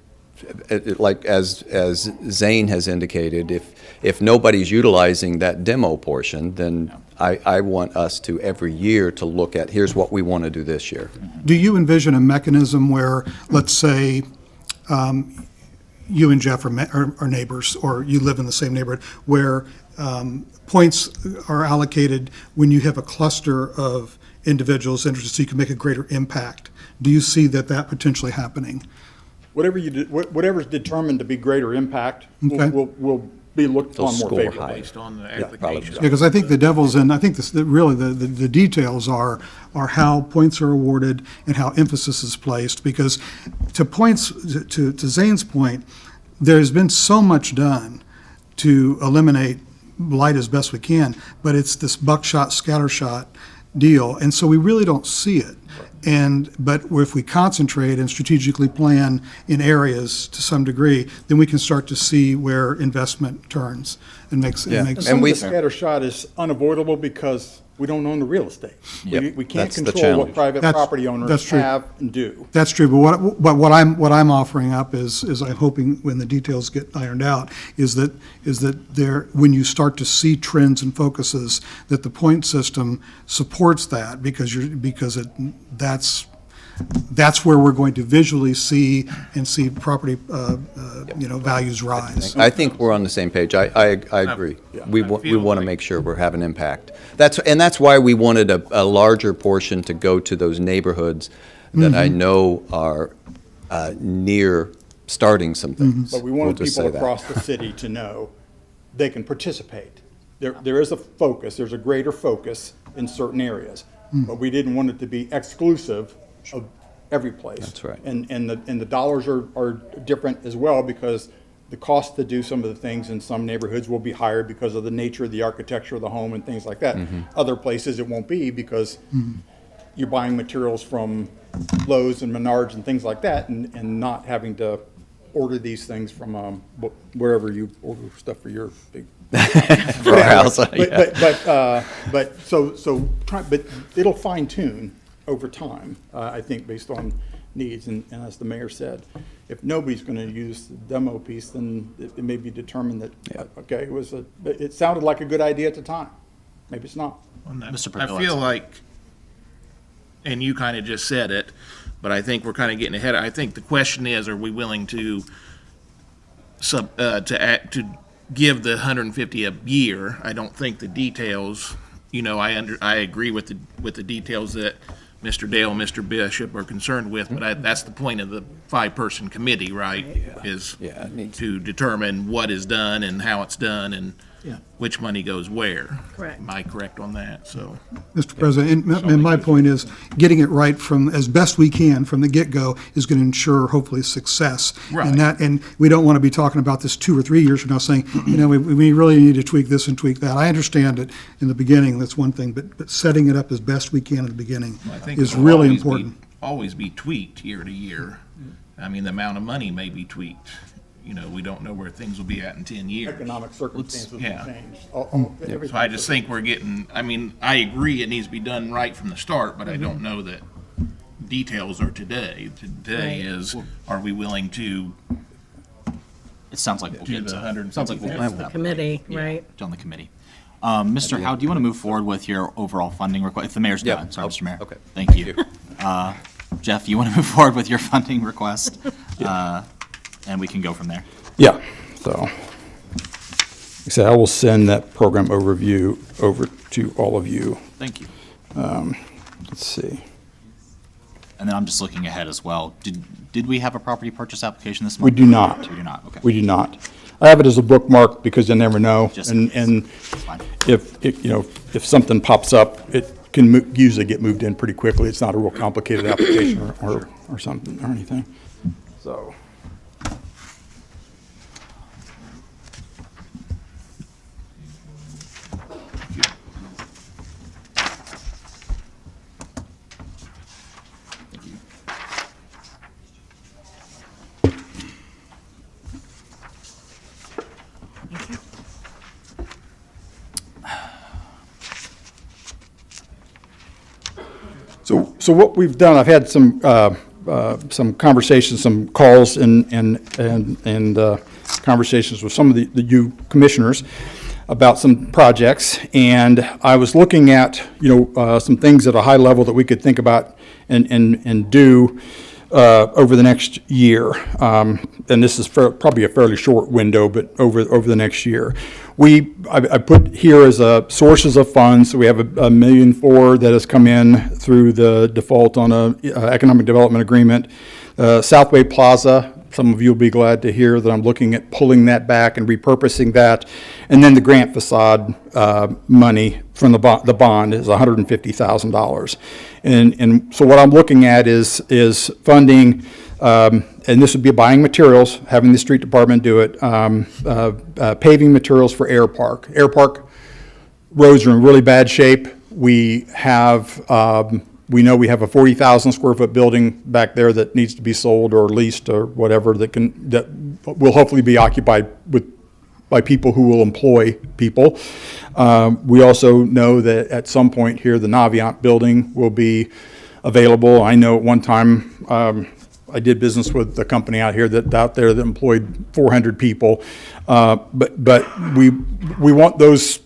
S10: like as Zane has indicated, if nobody's utilizing that demo portion, then I want us to every year to look at, here's what we want to do this year.
S3: Do you envision a mechanism where, let's say, you and Jeff are neighbors, or you live in the same neighborhood, where points are allocated when you have a cluster of individuals interested, so you can make a greater impact? Do you see that potentially happening?
S4: Whatever's determined to be greater impact
S3: Okay.
S4: will be looked
S10: They'll
S4: upon more
S10: score
S4: favorably.
S10: higher.
S12: Based on the
S10: probably.
S12: application.
S3: Yeah, because I think the devil's in, I think really the details are how points are awarded and how emphasis is placed, because to Zane's point, there's been so much done to eliminate blight as best we can, but it's this buckshot, scattershot deal, and so we really don't see it. But if we concentrate and strategically plan in areas to some degree, then we can start to see where investment turns and makes
S10: Yeah.
S3: makes
S4: Some of
S10: we-
S4: the scattershot is unavoidable because we don't own the real estate.
S10: Yep,
S4: We can't
S10: that's the
S4: control what
S10: challenge.
S4: private
S3: That's-
S4: property
S3: that's
S4: owners
S3: true.
S4: have and do.
S3: That's true, but what I'm offering up is I'm hoping when the details get ironed out, is that there, when you start to see trends and focuses, that the point system supports that, because that's where we're going to visually see property, values rise.
S10: I think we're on the same page. I agree. We
S12: feel
S10: want to
S12: like-
S10: make sure we're having impact. That's why we wanted a larger portion to go to those neighborhoods that I know are near starting some things.
S4: But we
S10: We'll
S4: wanted
S10: just
S4: people
S10: say that.
S4: across the city to know they can participate. There is a focus, there's a greater focus in certain areas, but we didn't want it to be exclusive of every place.
S10: That's right.
S4: And the dollars are different as well, because the cost to do some of the things in some neighborhoods will be higher because of the nature of the architecture of the home and things like that. Other places it won't be, because you're buying materials from Lowe's and Menards and things like that, and not having to order these things from wherever you order stuff for your big.
S10: For our house,
S4: But it'll fine tune over time, I think, based on needs. And as the mayor said, if nobody's going to use the demo piece, then it may be determined that, okay, it sounded like a good idea at the time. Maybe it's not.
S1: Mr.
S12: I
S1: Pergolese.
S12: feel like, and you kind of just said it, but I think we're kind of getting ahead. I think the question is, are we willing to to give the 150 a year? I don't think the details, I agree with the details that Mr. Dale and Mr. Bishop are concerned with, but that's the point of the 5-person committee, right? Is
S10: it needs-
S12: to determine what is done and how it's done and which money goes where.
S7: Correct.
S12: Am I correct on that? So.
S3: Mr. President, and my point is, getting it right from, as best we can from the get-go is going to ensure hopefully success.
S12: Right.
S3: And we don't want to be talking about this 2 or 3 years from now saying, we really need to tweak this and tweak that. I understand it in the beginning, that's one thing, but setting it up as best we can in the beginning
S12: I think
S3: is
S12: it'll
S3: really
S12: always be-
S3: important.
S12: Always be tweaked year to year. I mean, the amount of money may be tweaked. We don't know where things will be at in 10 years.
S4: Economic circumstances will
S12: yeah.
S4: change.
S12: So I just think we're getting, I agree it needs to be done right from the start, but I don't know that details are today. Today is, are we willing to
S1: It sounds like we'll
S12: do
S1: get
S12: the
S1: to,
S12: 150?
S1: sounds like we'll get to that.
S7: Committee,
S1: Yeah,
S7: right?
S1: On the committee. Mr. Howe, do you want to move forward with your overall funding request? If the mayor's
S10: Yeah,
S1: done, sorry, Mr. Mayor.
S10: okay.
S1: Thank you. Jeff, you want to move forward with your funding request? And we can go from there.
S4: Yeah, so, like I said, I will send that program overview over to all of you.
S1: Thank you.
S4: Let's see.
S1: And then I'm just looking ahead as well. Did we have a property purchase application this month?
S4: We do not.
S1: We do not, okay.
S4: We do not. I have it as a bookmark because you never know.
S1: Just in
S4: And
S1: case. That's fine.
S4: if something pops up, it can usually get moved in pretty quickly. It's not a real complicated application or something or anything. So. So what we've done, I've had some conversations, some calls and conversations with some of the you commissioners about some projects. And I was looking at, some things at a high level that we could think about and do over the next year. And this is probably a fairly short window, but over the next year. I put here as sources of funds, so we have $1.4 million that has come in through the default on a economic development agreement. Southway Plaza, some of you will be glad to hear that I'm looking at pulling that back and repurposing that. And then the grant facade money from the bond is $150,000. And so what I'm looking at is funding, and this would be buying materials, having the street department do it, paving materials for Air Park. Air Park roads are in really bad shape. We know we have a 40,000 square foot building back there that needs to be sold or leased or whatever that will hopefully be occupied by people who will employ people. We also know that at some point here, the Navient building will be available. I know at one time, I did business with a company out there that employed 400 people. But we want those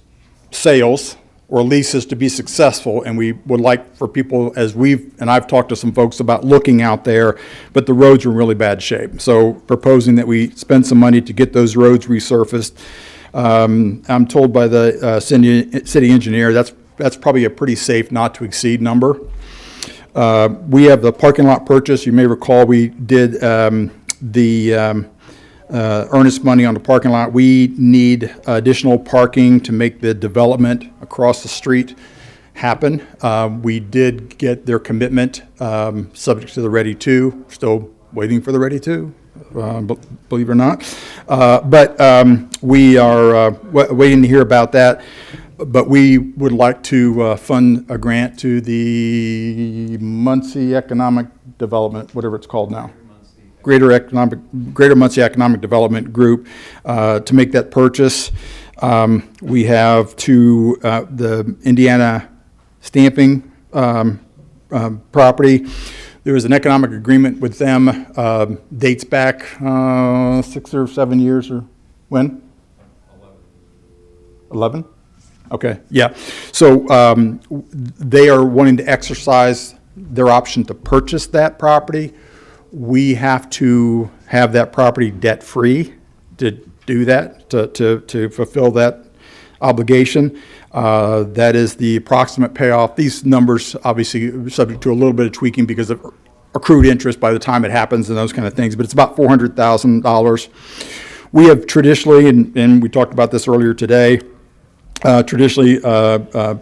S4: sales or leases to be successful, and we would like for people, and I've talked to some folks about looking out there, but the roads are in really bad shape. So proposing that we spend some money to get those roads resurfaced. I'm told by the city engineer that's probably a pretty safe not to exceed number. We have the parking lot purchase. You may recall we did earnest money on the parking lot. We need additional parking to make the development across the street happen. We did get their commitment, subject to the Ready 2. Still waiting for the Ready 2, believe it or not. But we are waiting to hear about that. But we would like to fund a grant to the Muncie Economic Development, whatever it's called now. Greater Muncie Economic Development Group to make that purchase. We have to the Indiana stamping property. There was an economic agreement with them, dates back 6 or 7 years, or when? 11? Okay, yeah. So they are wanting to exercise their option to purchase that property. We have to have that property debt-free to do that, to fulfill that obligation. That is the approximate payoff. These numbers obviously are subject to a little bit of tweaking because of accrued interest by the time it happens and those kind of things, but it's about $400,000. We have traditionally, and we talked about this earlier today, traditionally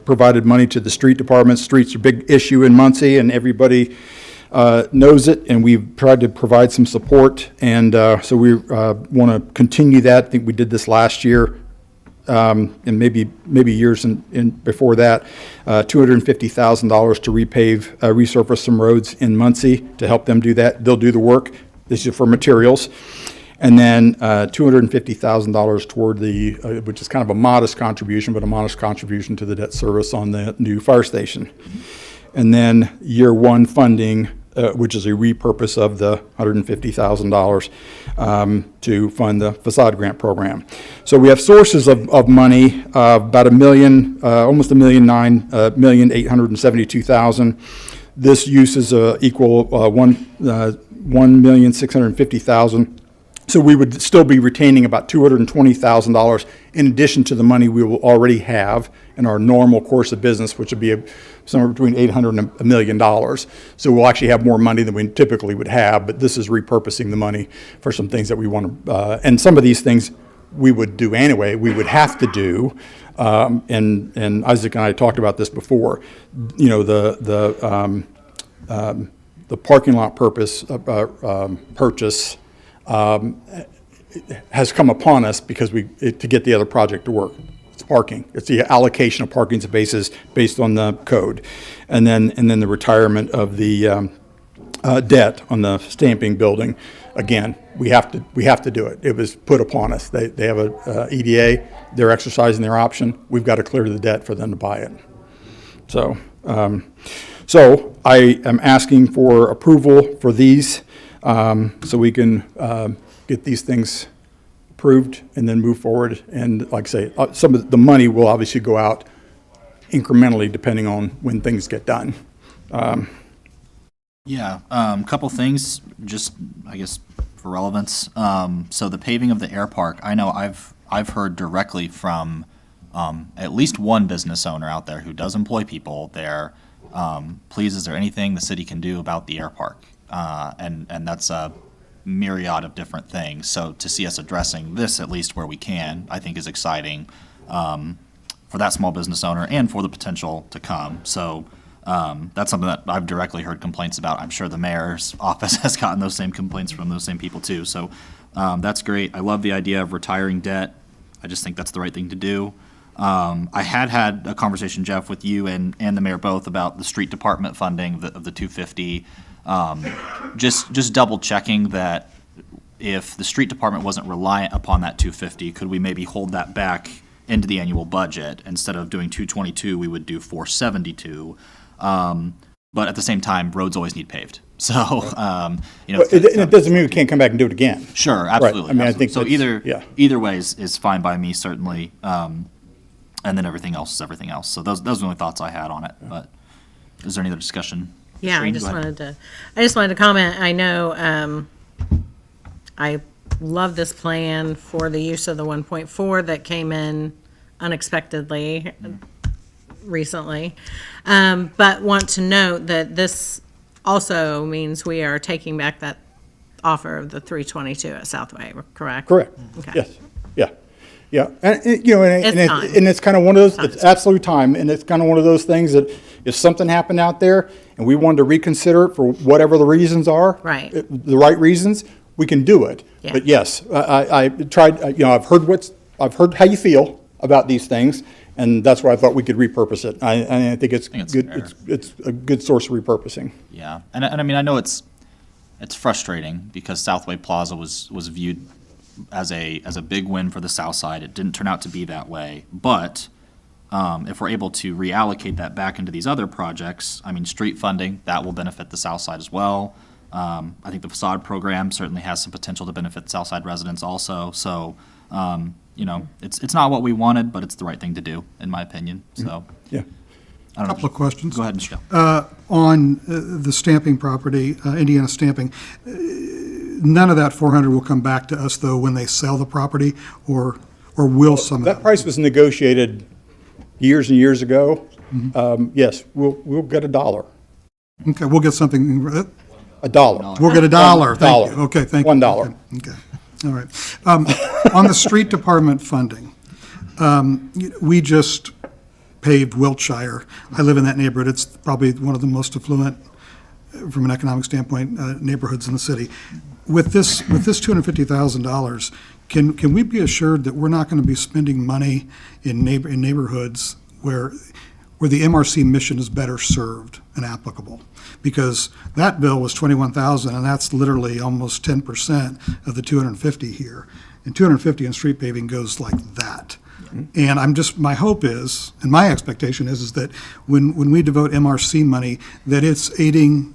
S4: provided money to the street departments. Streets are a big issue in Muncie, and everybody knows it, and we've tried to provide some support, and so we want to continue that. I think we did this last year, and maybe years before that, $250,000 to resurface some roads in Muncie to help them do that. They'll do the work. This is for materials. And then $250,000 toward which is kind of a modest contribution, but a modest contribution to the debt service on the new fire station. And then year one funding, which is a repurpose of the $150,000 to fund the facade grant program. So we have sources of money, about almost $1,872,000. This uses equal $1,650,000. So we would still be retaining about $220,000 in addition to the money we will already have in our normal course of business, which would be somewhere between $800,000 and $1 million. So we'll actually have more money than we typically would have, but this is repurposing the money for some things that we want to, and some of these things we would do anyway, we would have to do. And Isaac and I talked about this before. You know, the parking lot purchase has come upon us because to get the other project to work. It's parking. It's the allocation of parking spaces based on the code, and then the retirement of the debt on the stamping building. Again, we have to do it. It was put upon us. They have a EDA. They're exercising their option. We've got to clear the debt for them to buy it. So I am asking for approval for these. So we can get these things approved and then move forward. And like I say, some of the money will obviously go out incrementally depending on when things get done.
S1: Couple things, just I guess for relevance. So the paving of the air park, I know I've heard directly from at least one business owner out there who does employ people there. Please, is there anything the city can do about the air park? And that's a myriad of different things. So to see us addressing this, at least where we can, I think is exciting for that small business owner and for the potential to come. So that's something that I've directly heard complaints about. I'm sure the mayor's office has gotten those same complaints from those same people too. So that's great. I love the idea of retiring debt. I just think that's the right thing to do. I had a conversation, Jeff, with you and the mayor both about the street department funding of the 250. Just double checking that if the street department wasn't reliant upon that 250, could we maybe hold that back into the annual budget? Instead of doing 222, we would do 472. But at the same time, roads always need paved. So,
S4: it doesn't mean we can't come back and do it again.
S1: Sure, absolutely.
S4: Right. I mean,
S1: absolutely.
S4: I think
S1: so either way is fine by me, certainly. And then everything else is everything else. So those are the only thoughts I had on it, but is there any other discussion?
S7: Yeah, I
S1: Shereen,
S7: just
S1: go ahead.
S7: wanted to comment. I know, I love this plan for the use of the 1.4 that came in unexpectedly recently. But want to note that this also means we are taking back that offer of the 322 at Southway, correct?
S4: Correct.
S7: Okay.
S4: Yes. Yeah. Yeah. And, you know,
S7: It's time.
S4: and it's kind of one of those,
S7: Time.
S4: it's absolute time. And it's kind of one of those things that if something happened out there and we wanted to reconsider it for whatever the reasons are.
S7: Right.
S4: The right reasons, we can do it.
S7: Yeah.
S4: But yes, I tried, you know, I've heard how you feel about these things. And that's why I thought we could repurpose it. I think it's
S1: think it's
S4: good.
S1: fair.
S4: It's a good source of repurposing.
S1: Yeah, and I mean, I know it's frustrating because Southway Plaza was viewed as a big win for the South Side. It didn't turn out to be that way, but if we're able to reallocate that back into these other projects, I mean, street funding, that will benefit the South Side as well. I think the facade program certainly has some potential to benefit South Side residents also. So, you know, it's not what we wanted, but it's the right thing to do, in my opinion. So,
S4: Yeah.
S1: I don't know.
S3: Couple of questions.
S1: Go ahead, Mr. Dale.
S3: On the stamping property, Indiana Stamping, none of that 400 will come back to us, though, when they sell the property, or will some of
S4: That
S3: that?
S4: price was negotiated years and years ago. Yes, we'll get $1.
S3: Okay, we'll get something,
S4: $1.
S3: we'll get $1, thank you.
S4: $1.
S3: Okay, thank you.
S4: $1.
S3: Okay, all right. On the street department funding, we just paved Wiltshire. I live in that neighborhood. It's probably one of the most affluent, from an economic standpoint, neighborhoods in the city. With this $250,000, can we be assured that we're not going to be spending money in neighborhoods where the MRC mission is better served and applicable? Because that bill was $21,000, and that's literally almost 10% of the 250 here. And 250 in street paving goes like that. And my hope is, and my expectation is that when we devote MRC money, that it's aiding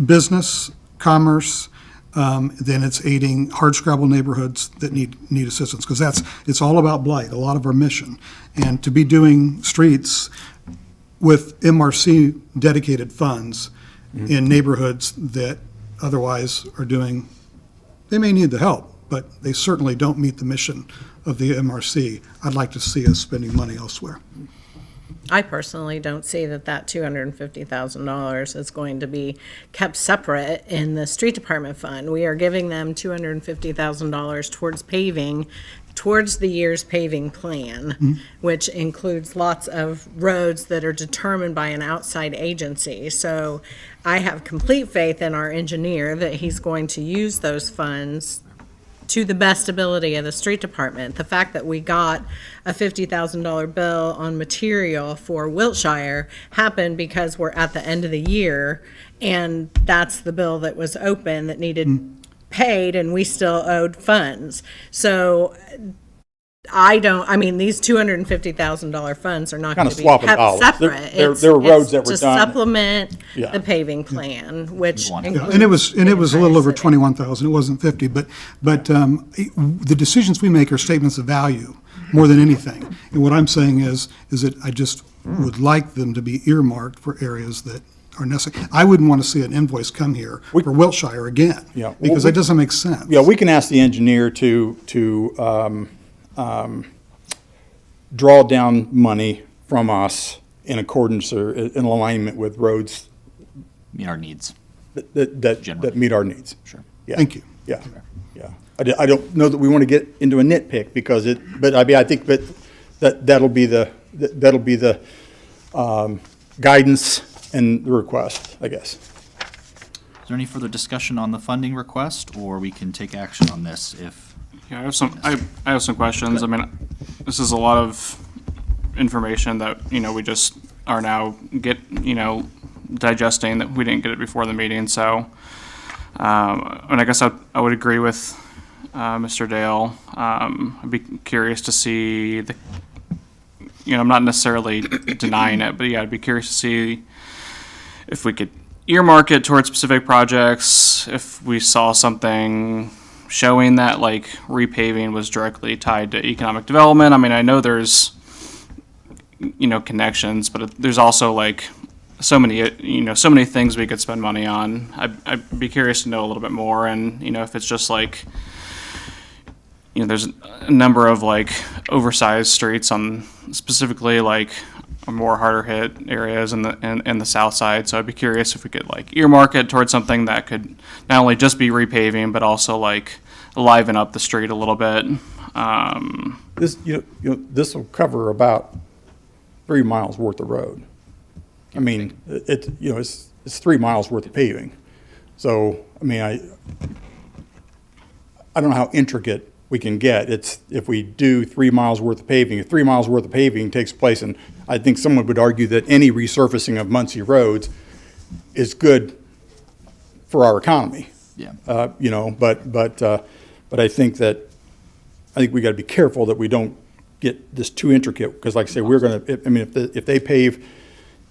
S3: business, commerce, then it's aiding hardscrabble neighborhoods that need assistance, because it's all about blight, a lot of our mission. And to be doing streets with MRC dedicated funds in neighborhoods that otherwise are doing, they may need the help, but they certainly don't meet the mission of the MRC. I'd like to see us spending money elsewhere.
S7: I personally don't see that $250,000 is going to be kept separate in the street department fund. We are giving them $250,000 towards paving, towards the year's paving plan, which includes lots of roads that are determined by an outside agency. So I have complete faith in our engineer that he's going to use those funds to the best ability of the street department. The fact that we got a $50,000 bill on material for Wiltshire happened because we're at the end of the year, and that's the bill that was open that needed paid, and we still owed funds. So these $250,000 funds are not going
S4: Kinda
S7: to be
S4: swapping
S7: kept
S4: dollars.
S7: separate.
S4: There were roads that were
S7: It's
S4: done.
S7: to supplement
S4: Yeah.
S7: the paving plan, which
S1: Yeah,
S7: includes.
S3: And it was a little over
S7: the entire city.
S3: 21,000, it wasn't 50, but the decisions we make are statements of value more than anything. And what I'm saying is that I just would like them to be earmarked for areas that are necessary. I wouldn't want to see an invoice come here for Wiltshire again,
S4: Yeah.
S3: because that doesn't make sense.
S4: Yeah, we can ask the engineer to draw down money from us in accordance or in alignment with roads
S1: Meet our needs.
S4: that
S1: Generally.
S4: meet our needs.
S1: Sure.
S4: Yeah.
S3: Thank you.
S4: Yeah, yeah. I don't know that we want to get into a nitpick because but I mean, I think that'll be the guidance and the request, I guess.
S1: Is there any further discussion on the funding request, or we can take action on this if?
S11: Yeah, I have some questions. I mean, this is a lot of information that, we just are now digesting, that we didn't get it before the meeting. So, and I guess I would agree with Mr. Dale. I'd be curious to see I'm not necessarily denying it, but yeah, I'd be curious to see if we could earmark it towards specific projects, if we saw something showing that like repaving was directly tied to economic development. I mean, I know there's connections, but there's also like so many things we could spend money on. I'd be curious to know a little bit more, and if it's just like, there's a number of like oversized streets on specifically like more harder hit areas in the south side. So I'd be curious if we could like earmark it towards something that could not only just be repaving, but also like liven up the street a little bit.
S4: This, this will cover about 3 miles worth of road. I mean, it's 3 miles worth of paving. So, I mean, I don't know how intricate we can get. It's, if we do 3 miles worth of paving, if 3 miles worth of paving takes place, and I think someone would argue that any resurfacing of Muncie roads is good for our economy.
S1: Yeah.
S4: But I think we got to be careful that we don't get this too intricate, because like I say, we're going to, I mean, if they pave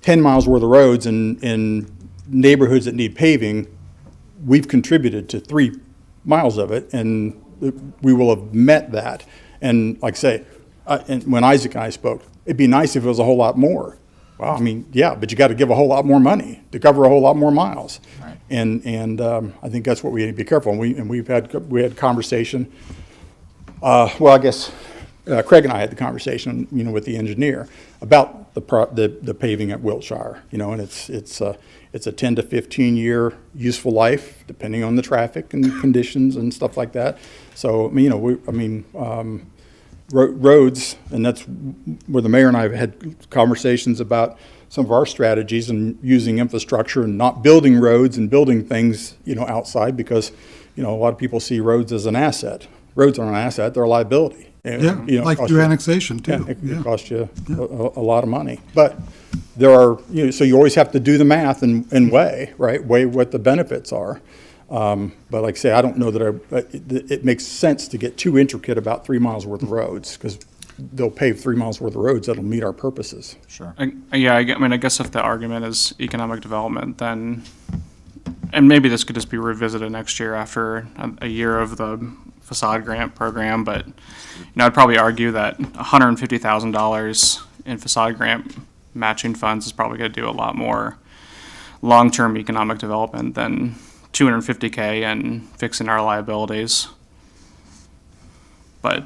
S4: 10 miles worth of roads in neighborhoods that need paving, we've contributed to 3 miles of it, and we will have met that. And like I say, and when Isaac and I spoke, it'd be nice if it was a whole lot more. Well, I mean, yeah, but you got to give a whole lot more money to cover a whole lot more miles.
S1: Right.
S4: And I think that's what we need to be careful. And we had conversation. Well, I guess Craig and I had the conversation, with the engineer about the paving at Wiltshire, and it's a 10 to 15 year useful life, depending on the traffic and conditions and stuff like that. So, roads, and that's where the mayor and I have had conversations about some of our strategies and using infrastructure and not building roads and building things, outside, because, a lot of people see roads as an asset. Roads aren't an asset, they're a liability.
S3: Yeah, like
S4: cost
S3: do
S4: you-
S3: annexation too.
S4: It costs you a lot of money. But there are, so you always have to do the math and weigh, right? Weigh what the benefits are. But like I say, I don't know that it makes sense to get too intricate about 3 miles worth of roads, because they'll pave 3 miles worth of roads that'll meet our purposes.
S1: Sure.
S11: I guess if the argument is economic development, then, and maybe this could just be revisited next year after a year of the facade grant program, but I'd probably argue that $150,000 in facade grant matching funds is probably going to do a lot more long-term economic development than $250K and fixing our liabilities. But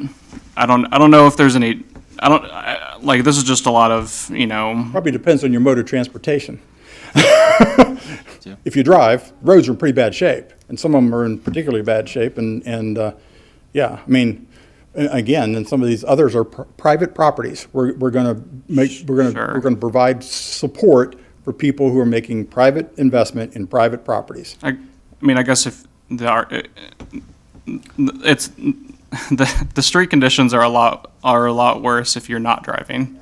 S11: I don't know if there's any. This is just a lot of
S4: Probably depends on your mode of transportation. If you drive, roads are in pretty bad shape, and some of them are in particularly bad shape. Yeah, I mean, again, and some of these others are private properties. We're going to provide support for people who are making private investment in private properties.
S11: I guess if it's the street conditions are a lot worse if you're not driving.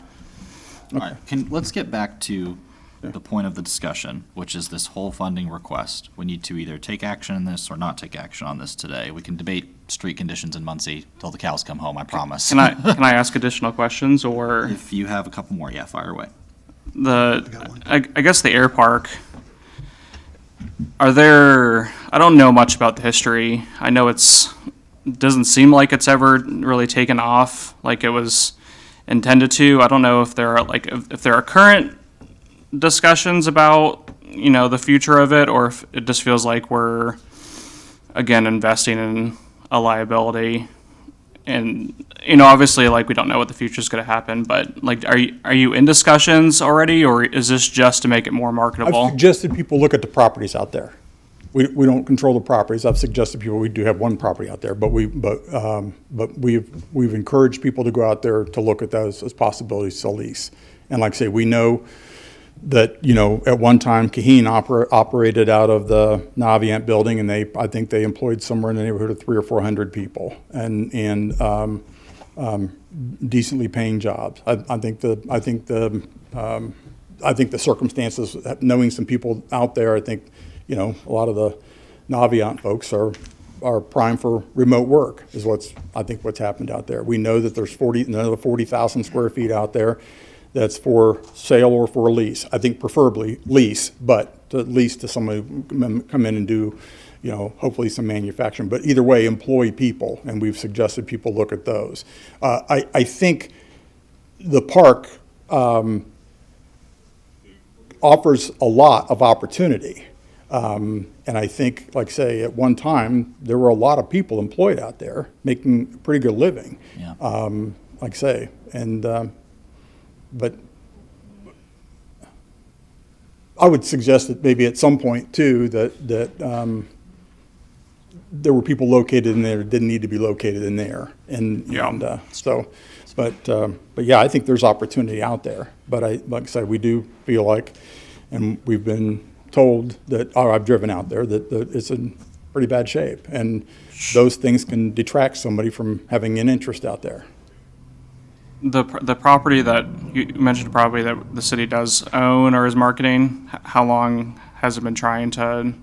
S1: All right, let's get back to the point of the discussion, which is this whole funding request. We need to either take action on this or not take action on this today. We can debate street conditions in Muncie till the cows come home, I promise.
S11: Can I ask additional questions, or
S1: If you have a couple more, yeah, fire away.
S11: I guess the air park, I don't know much about the history. I know it doesn't seem like it's ever really taken off like it was intended to. I don't know if there are current discussions about the future of it, or if it just feels like we're again investing in a liability. And obviously, we don't know what the future is going to happen, but are you in discussions already, or is this just to make it more marketable?
S4: I've suggested people look at the properties out there. We don't control the properties. I've suggested people, we do have one property out there, but we've encouraged people to go out there to look at those as possibilities to lease. And like I say, we know that, at one time Kaheen operated out of the Navient building, and I think they employed somewhere in the neighborhood of 300 or 400 people, and decently paying jobs. I think the circumstances, knowing some people out there, I think, a lot of the Navient folks are primed for remote work, is what's happened out there. We know that there's another 40,000 square feet out there that's for sale or for lease. I think preferably lease, but to lease to somebody who come in and do, hopefully some manufacturing. But either way, employ people, and we've suggested people look at those. I think the park, offers a lot of opportunity. And I think, like I say, at one time, there were a lot of people employed out there making a pretty good living.
S1: Yeah.
S4: Like I say, and, but I would suggest that maybe at some point too, that there were people located in there that didn't need to be located in there. And so, but yeah, I think there's opportunity out there. But like I said, we do feel like, and we've been told that, or I've driven out there, that it's in pretty bad shape. And those things can detract somebody from having an interest out there.
S11: The property that, you mentioned, a property that the city does own or is marketing, how long has it been trying to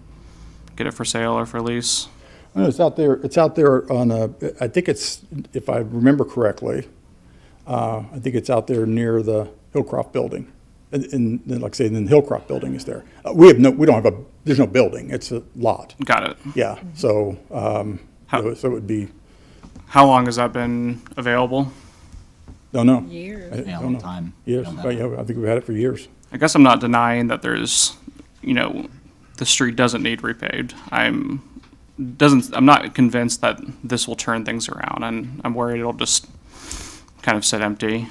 S11: get it for sale or for lease?
S4: No, it's out there. It's out there on a. I think it's, if I remember correctly, I think it's out there near the Hillcroft building, and like I say, then the Hillcroft building is there. We don't have a. There's no building. It's a lot.
S11: Got it.
S4: Yeah. So, so it would be.
S11: How long has that been available?
S4: Don't know.
S7: Years.
S1: Yeah,
S4: I
S1: a
S4: don't
S1: long
S4: know.
S1: time.
S4: Years.
S1: Beyond that.
S4: But yeah, I think we've had it for years.
S11: I guess I'm not denying that there's, the street doesn't need repaid. I'm not convinced that this will turn things around, and I'm worried it'll just kind of sit empty.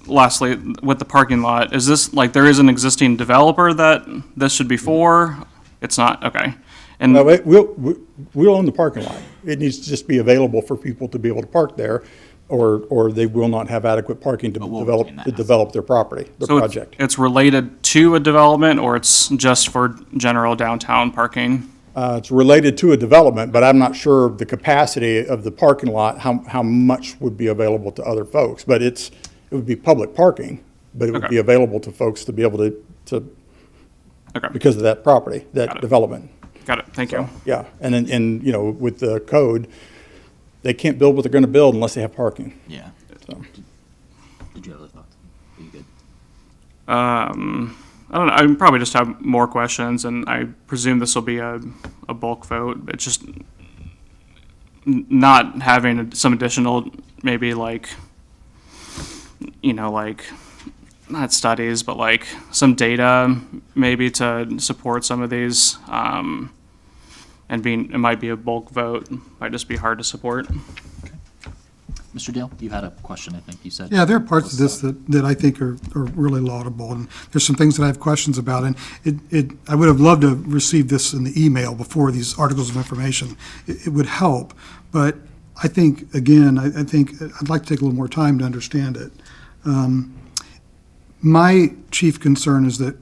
S11: Lastly, with the parking lot, is this, like, there is an existing developer that this should be for? It's not, okay. And
S4: No, we'll own the parking lot. It needs to just be available for people to be able to park there, or they will not have adequate parking to
S1: But we'll
S4: develop,
S1: retain that
S4: to
S1: asset.
S4: develop their property, their
S11: so
S4: project.
S11: it's related to a development, or it's just for general downtown parking?
S4: It's related to a development, but I'm not sure of the capacity of the parking lot, how much would be available to other folks. But it would be public parking, but it would
S11: Okay.
S4: be available to folks to be able to
S11: Okay,
S4: because of that property,
S11: Got
S4: that
S11: it.
S4: development.
S11: got it, thank you.
S4: Yeah, and then, with the code, they can't build what they're gonna build unless they have parking.
S1: Yeah.
S4: So.
S1: Did you have other thoughts? Are you good?
S11: I don't know, I probably just have more questions, and I presume this will be a bulk vote. It's just not having some additional, maybe like, not studies, but like some data maybe to support some of these. And it might be a bulk vote, might just be hard to support.
S1: Mr. Dale, you had a question, I think you said.
S3: Yeah, there are parts of this that I think are really laudable, and there's some things that I have questions about, and I would have loved to have received this in the email before these articles of information. It would help, but I think, again, I think I'd like to take a little more time to understand it. My chief concern is that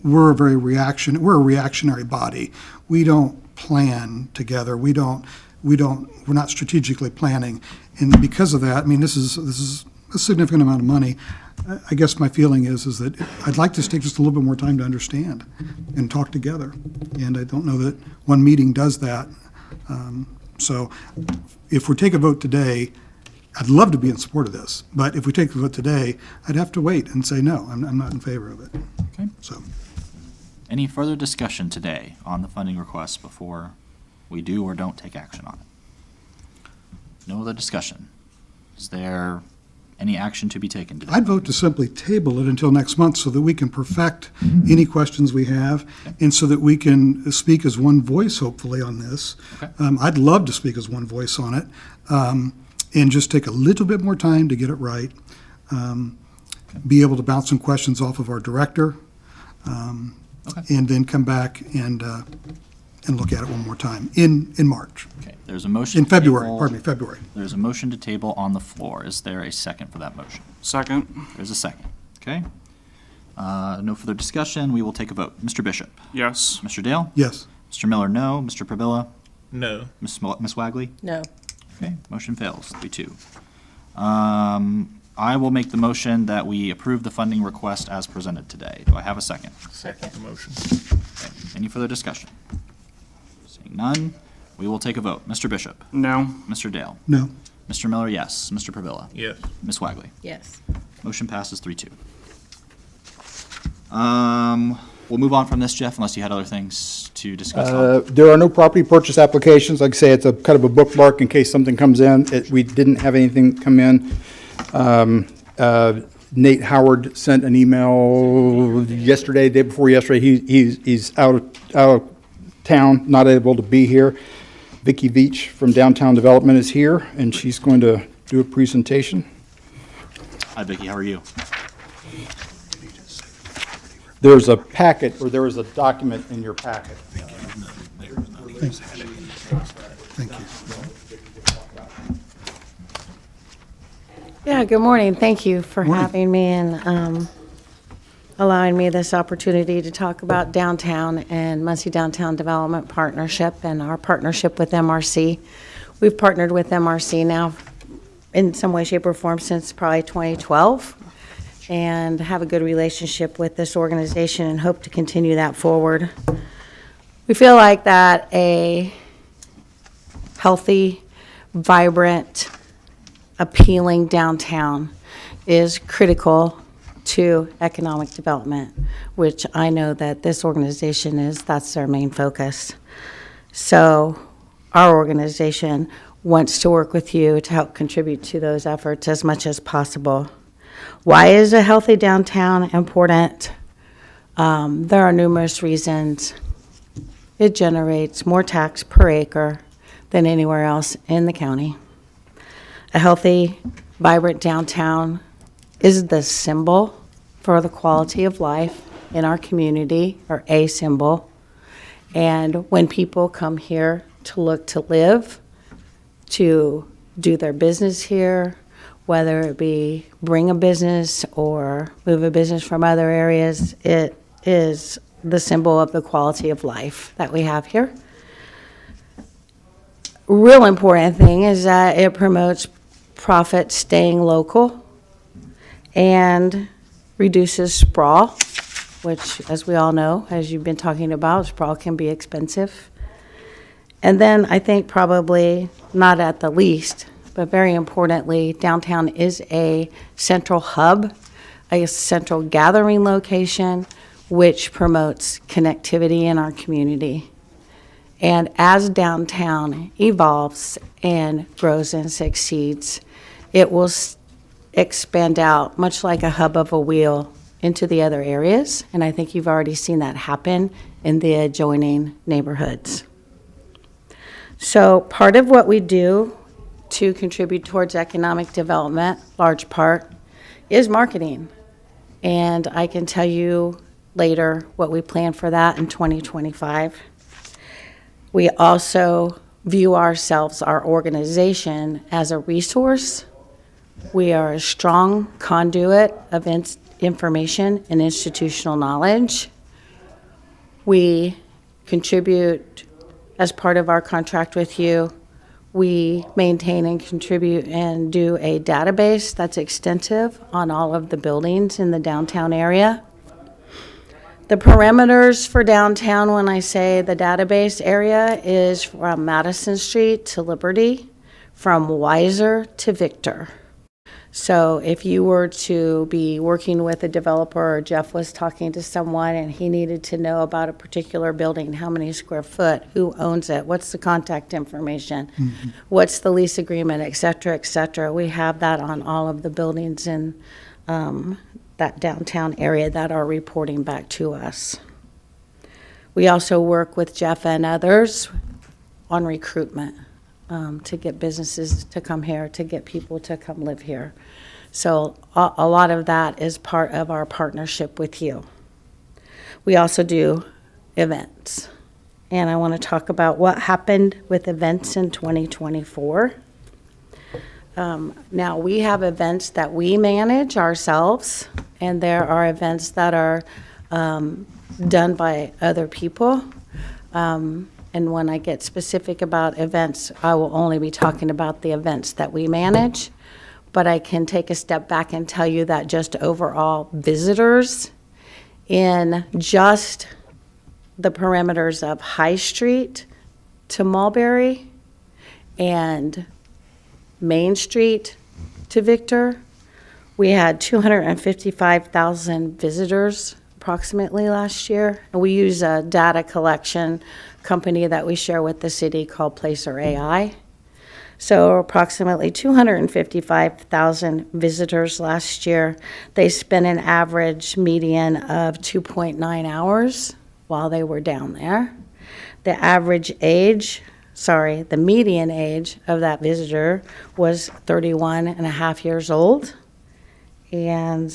S3: we're a reactionary body. We don't plan together. We're not strategically planning. And because of that, I mean, this is a significant amount of money. I guess my feeling is that I'd like to take just a little bit more time to understand and talk together. And I don't know that one meeting does that. So if we take a vote today, I'd love to be in support of this. But if we take a vote today, I'd have to wait and say, no, I'm not in favor of it.
S1: Okay.
S3: So.
S1: Any further discussion today on the funding request before we do or don't take action on it? No other discussion. Is there any action to be taken today?
S3: I'd vote to simply table it until next month so that we can perfect any questions we have and so that we can speak as one voice, hopefully, on this.
S1: Okay.
S3: I'd love to speak as one voice on it and just take a little bit more time to get it right. Be able to bounce some questions off of our director and then come back and look at it one more time in March.
S1: Okay, there's a motion.
S3: In
S1: to
S3: February,
S1: table-
S3: pardon me, February.
S1: There's a motion to table on the floor. Is there a second for that motion?
S11: Second,
S1: There's a second. Okay. No further discussion. We will take a vote. Mr. Bishop?
S11: yes.
S1: Mr. Dale?
S3: Yes.
S1: Mr. Miller, no. Mr. Prbilla?
S12: No.
S1: Ms. Wagley?
S7: No.
S1: Okay, motion fails, 3-2. I will make the motion that we approve the funding request as presented today. Do I have a second?
S12: Second motion.
S1: Okay, any further discussion? Seeing none, we will take a vote. Mr. Bishop?
S11: No.
S1: Mr. Dale?
S3: No.
S1: Mr. Miller, yes. Mr. Prbilla?
S12: Yes.
S1: Ms. Wagley?
S7: Yes.
S1: Motion passes 3-2. We'll move on from this, Jeff, unless you had other things to discuss.
S4: There are no property purchase applications. Like I say, it's a kind of a bookmark in case something comes in. We didn't have anything come in. Nate Howard sent an email yesterday, day before yesterday. He's out of town, not able to be here. Vicki Veach from Downtown Development is here, and she's going to do a presentation.
S1: Hi, Vicki, how are you?
S4: There's a packet, or there is a document in your packet.
S3: Thank you.
S13: Yeah, good morning. Thank you for having me and allowing me this opportunity to talk about downtown and Muncie Downtown Development Partnership and our partnership with MRC. We've partnered with MRC now in some way, shape, or form since probably 2012 and have a good relationship with this organization and hope to continue that forward. We feel like that a healthy, vibrant, appealing downtown is critical to economic development, which I know that this organization that's their main focus. So our organization wants to work with you to help contribute to those efforts as much as possible. Why is a healthy downtown important? There are numerous reasons. It generates more tax per acre than anywhere else in the county. A healthy, vibrant downtown is the symbol for the quality of life in our community, or a symbol. And when people come here to look to live, to do their business here, whether it be bring a business or move a business from other areas, it is the symbol of the quality of life that we have here. Real important thing is that it promotes profit staying local and reduces sprawl, which, as we all know, as you've been talking about, sprawl can be expensive. And then I think probably not at the least, but very importantly, downtown is a central hub, a central gathering location, which promotes connectivity in our community. And as downtown evolves and grows and succeeds, it will expand out, much like a hub of a wheel, into the other areas. And I think you've already seen that happen in the adjoining neighborhoods. So part of what we do to contribute towards economic development, large part, is marketing. And I can tell you later what we plan for that in 2025. We also view ourselves, our organization, as a resource. We are a strong conduit of information and institutional knowledge. We contribute, as part of our contract with you, we maintain and contribute and do a database that's extensive on all of the buildings in the downtown area. The parameters for downtown, when I say the database area, is from Madison Street to Liberty, from Weiser to Victor. So if you were to be working with a developer, or Jeff was talking to someone and he needed to know about a particular building, how many square foot, who owns it, what's the contact information, what's the lease agreement, et cetera, we have that on all of the buildings in that downtown area that are reporting back to us. We also work with Jeff and others on recruitment to get businesses to come here, to get people to come live here. So a lot of that is part of our partnership with you. We also do events. And I want to talk about what happened with events in 2024. Now, we have events that we manage ourselves, and there are events that are done by other people. And when I get specific about events, I will only be talking about the events that we manage. But I can take a step back and tell you that just overall visitors in just the perimeters of High Street to Mulberry and Main Street to Victor, we had 255,000 visitors approximately last year. And we use a data collection company that we share with the city called Placer AI. So approximately 255,000 visitors last year. They spent an average median of 2.9 hours while they were down there. The median age of that visitor was 31 and a half years old. And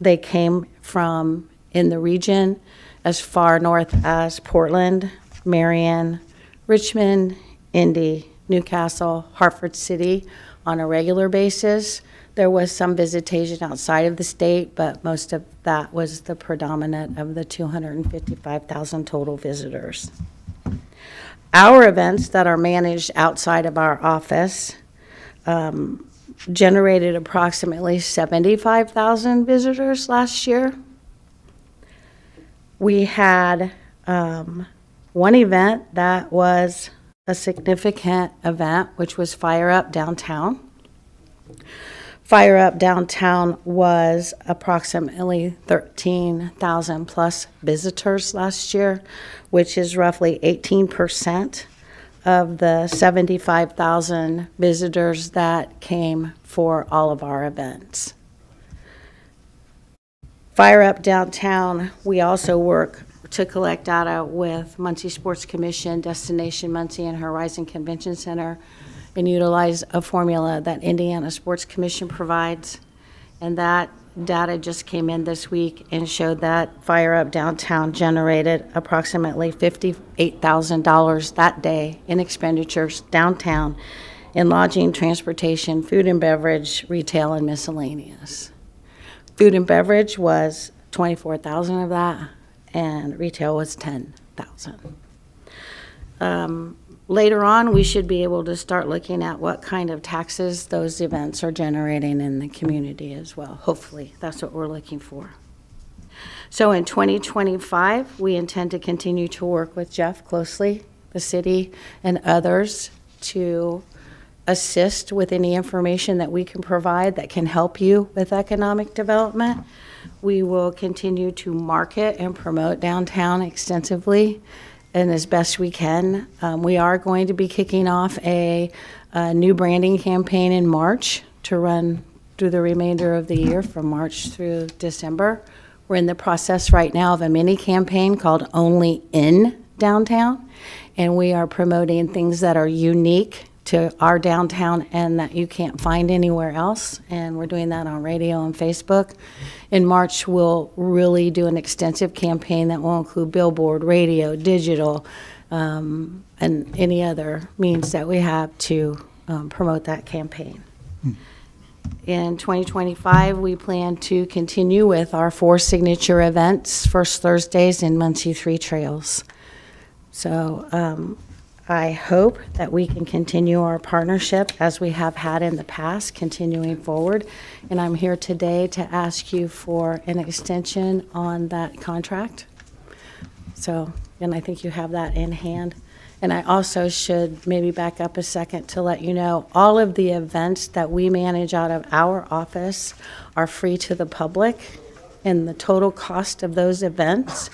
S13: they came from in the region as far north as Portland, Marion, Richmond, Indy, Newcastle, Hartford City on a regular basis. There was some visitation outside of the state, but most of that was the predominant of the 255,000 total visitors. Our events that are managed outside of our office generated approximately 75,000 visitors last year. We had one event that was a significant event, which was Fire Up Downtown. Fire Up Downtown was approximately 13,000 plus visitors last year, which is roughly 18% of the 75,000 visitors that came for all of our events. Fire Up Downtown, we also work to collect data with Muncie Sports Commission, Destination Muncie, and Horizon Convention Center, and utilize a formula that Indiana Sports Commission provides. And that data just came in this week and showed that Fire Up Downtown generated approximately $58,000 that day in expenditures downtown in lodging, transportation, food and beverage, retail, and miscellaneous. Food and beverage was 24,000 of that, and retail was 10,000. Later on, we should be able to start looking at what kind of taxes those events are generating in the community as well. Hopefully, that's what we're looking for. So in 2025, we intend to continue to work with Jeff closely, the city, and others to assist with any information that we can provide that can help you with economic development. We will continue to market and promote downtown extensively and as best we can. We are going to be kicking off a new branding campaign in March to run through the remainder of the year from March through December. We're in the process right now of a mini campaign called Only in Downtown, and we are promoting things that are unique to our downtown and that you can't find anywhere else, and we're doing that on radio and Facebook. In March, we'll really do an extensive campaign that will include billboard, radio, digital, and any other means that we have to promote that campaign. In 2025, we plan to continue with our 4 signature events, First Thursdays in Muncie 3 Trails. So I hope that we can continue our partnership as we have had in the past, continuing forward. And I'm here today to ask you for an extension on that contract. So, and I think you have that in hand. And I also should maybe back up a second to let you know, all of the events that we manage out of our office are free to the public, and the total cost of those events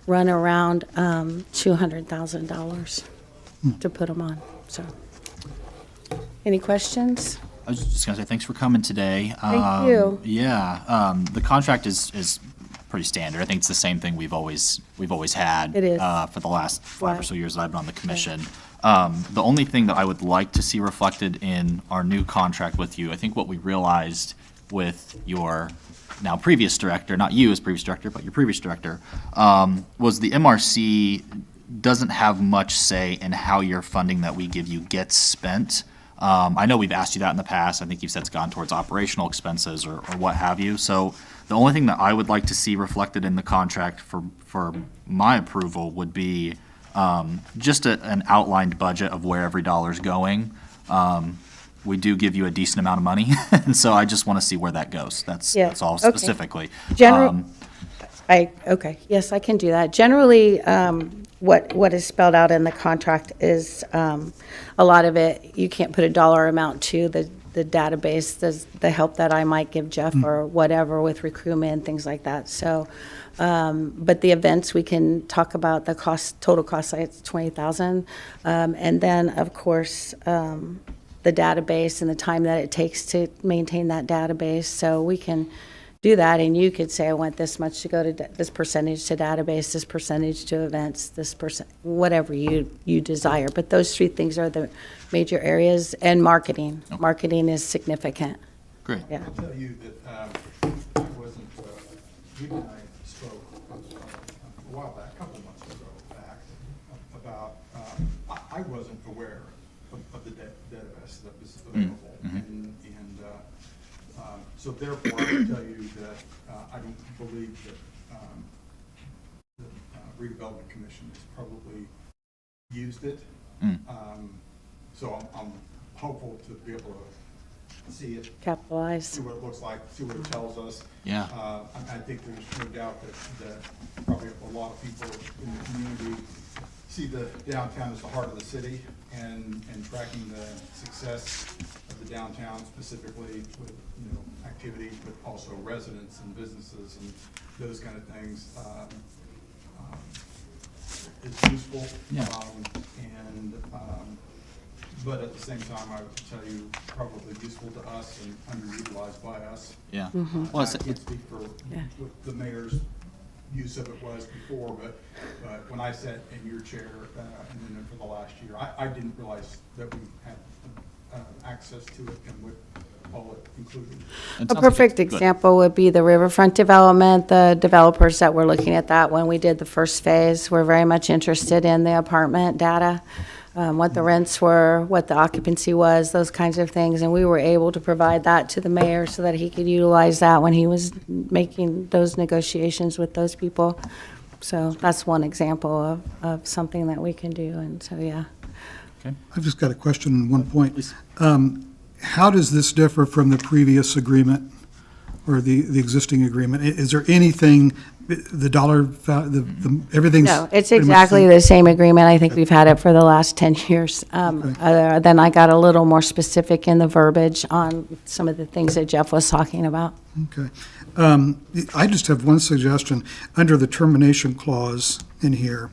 S13: run around $200,000 to put them on. So, any questions?
S1: I was just gonna say, thanks for coming today.
S13: Thank you.
S1: Yeah, the contract is pretty standard. I think it's the same thing we've always had.
S13: It is.
S1: For the last 5 or
S13: Right.
S1: so years that I've been on the commission. The only thing that I would like to see reflected in our new contract with you, I think what we realized with your now previous director, not you as previous director, but your previous director, was the MRC doesn't have much say in how your funding that we give you gets spent. I know we've asked you that in the past. I think you've said it's gone towards operational expenses or what have you. So the only thing that I would like to see reflected in the contract for my approval would be just an outlined budget of where every dollar's going. We do give you a decent amount of money, and so I just want to see where that goes. That's all
S13: okay.
S1: specifically.
S13: Okay, yes, I can do that. Generally, what is spelled out in the contract is a lot of it, you can't put a dollar amount to. the database, the help that I might give Jeff or whatever with recruitment, things like that. So, but the events, we can talk about the cost, total cost, like it's 20,000. And then, of course, the database and the time that it takes to maintain that database. So we can do that, and you could say, I want this much to go to, this percentage to database, this percentage to events, this whatever you desire. But those three things are the major areas, and marketing.
S1: Okay.
S13: Marketing is significant.
S1: Great.
S13: Yeah.
S4: I'll tell you that I wasn't, Judy and I spoke a while back, a couple of months ago back, about, I wasn't aware of the database that was available. And so therefore, I can tell you that I don't believe that the redevelopment commission has probably used it. So I'm hopeful to be able to see it,
S13: Capitalize.
S4: see what it looks like, see what it tells us.
S1: Yeah.
S4: I think there's no doubt that probably a lot of people in the community see the downtown as the heart of the city, and tracking the success of the downtown specifically with, activity, but also residents and businesses and those kind of things, is useful.
S1: Yeah.
S4: But at the same time, I would tell you, probably useful to us and underutilized by us.
S1: Yeah.
S13: Mm-hmm.
S1: Well,
S4: I can't speak for
S13: Yeah.
S4: what the mayor's use of it was before, but when I sat in your chair, and then for the last year, I didn't realize that we had access to it and what all it included.
S1: it
S13: A
S1: sounds
S13: perfect
S1: good.
S13: example would be the riverfront development. The developers that were looking at that when we did the first phase were very much interested in the apartment data, what the rents were, what the occupancy was, those kinds of things. And we were able to provide that to the mayor so that he could utilize that when he was making those negotiations with those people. So that's one example of something that we can do. And so, yeah.
S3: I've just got a question on one point.
S1: Please.
S3: How does this differ from the previous agreement or the existing agreement? Is there anything, the dollar, everything's?
S13: No, it's
S3: pretty much
S13: exactly
S3: same?
S13: the same agreement. I think we've had it for the last 10 years. Other than I got a little more specific in the verbiage on some of the things that Jeff was talking about.
S3: Okay. I just have one suggestion. Under the termination clause in here,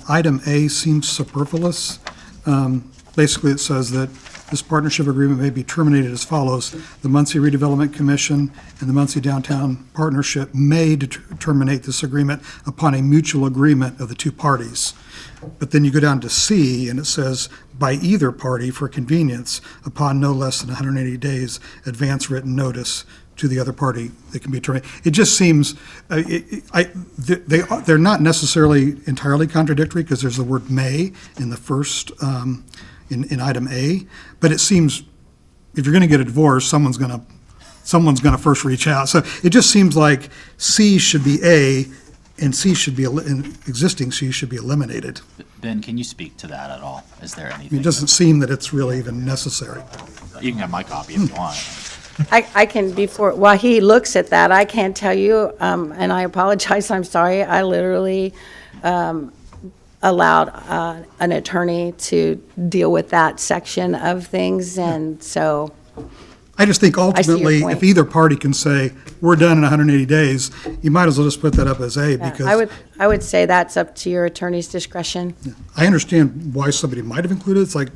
S3: item A seems superfluous. Basically, it says that this partnership agreement may be terminated as follows. The Muncie Redevelopment Commission and the Muncie Downtown Partnership may terminate this agreement upon a mutual agreement of the two parties. But then you go down to C, and it says, by either party for convenience, upon no less than 180 days advance written notice to the other party, they can be terminated. It just seems, they're not necessarily entirely contradictory, because there's the word may in the first, in item A, but it seems, if you're going to get a divorce, someone's going to first reach out. So it just seems like C should be A, and C should be, existing C should be eliminated.
S1: Ben, can you speak to that at all? Is there
S3: I mean,
S1: anything?
S3: it doesn't seem that it's really even necessary.
S1: You can have my copy if you want.
S13: I can, while he looks at that, I can't tell you, and I apologize, I'm sorry, I literally allowed an attorney to deal with that section of things, and so,
S3: I just think
S13: see your
S3: ultimately,
S13: point.
S3: if either party can say, we're done in 180 days, you might as well just put that up as A,
S13: yeah,
S3: because
S13: I would say that's up to your attorney's discretion.
S3: I understand why somebody might have included it. It's like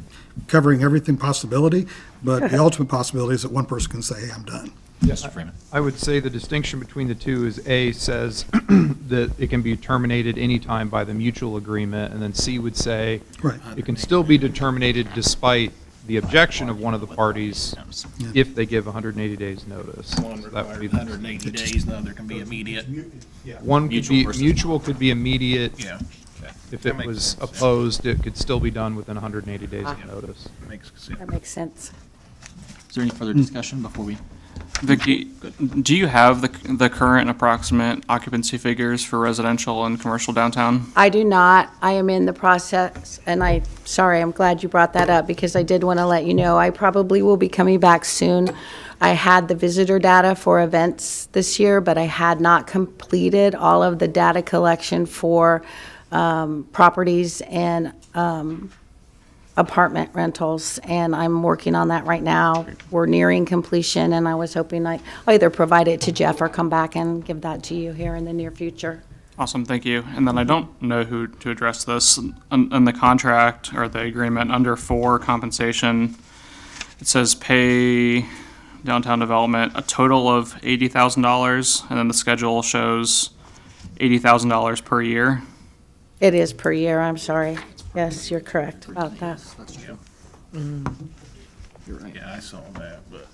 S3: covering everything possibility, but the ultimate possibility is that one person can say, hey, I'm done.
S1: Mr. Freeman.
S9: I would say the distinction between the two is A says that it can be terminated anytime by the mutual agreement, and then C would say
S3: Right.
S9: it can still be terminated despite the objection of one of the parties if they give 180 days notice.
S12: One
S9: So that would
S12: requires
S9: be the-
S12: 180 days, the other can be immediate.
S9: One could
S1: Mutual
S9: be,
S1: versus-
S9: mutual could be immediate.
S12: Yeah.
S9: If
S12: That
S9: it
S12: makes
S9: was
S12: sense.
S9: opposed, it could still be done within 180 days of notice.
S12: Makes sense.
S13: That makes sense.
S1: Is there any further discussion before we?
S11: Vicky, do you have the current approximate occupancy figures for residential and commercial downtown?
S13: I do not. I am in the process, and I'm glad you brought that up, because I did want to let you know, I probably will be coming back soon. I had the visitor data for events this year, but I had not completed all of the data collection for properties and apartment rentals, and I'm working on that right now. We're nearing completion, and I was hoping I'll either provide it to Jeff or come back and give that to you here in the near future.
S11: Awesome, thank you. And then I don't know who to address this. In the contract or the agreement under 4 compensation, it says pay downtown development a total of $80,000, and then the schedule shows $80,000 per year.
S13: It is per year, I'm sorry. Yes, you're correct about that.
S1: That's true.
S12: You're right. Yeah, I saw that, but.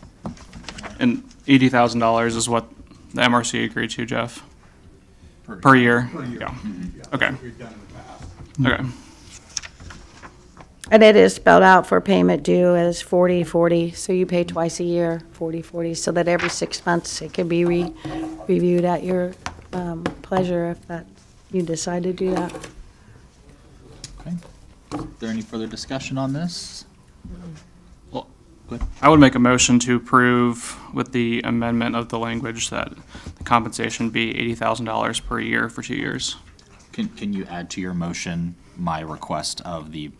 S11: And $80,000 is what the MRC agreed to, Jeff? Per year? Yeah. Okay. Okay.
S13: And it is spelled out for payment due as 40/40, so you pay twice a year, 40/40, so that every 6 months it can be reviewed at your pleasure if that you decide to do that.
S1: Okay. Is there any further discussion on this? Well, go ahead.
S11: I would make a motion to approve with the amendment of the language that the compensation be $80,000 per year for 2 years.
S1: Can you add to your motion my request of the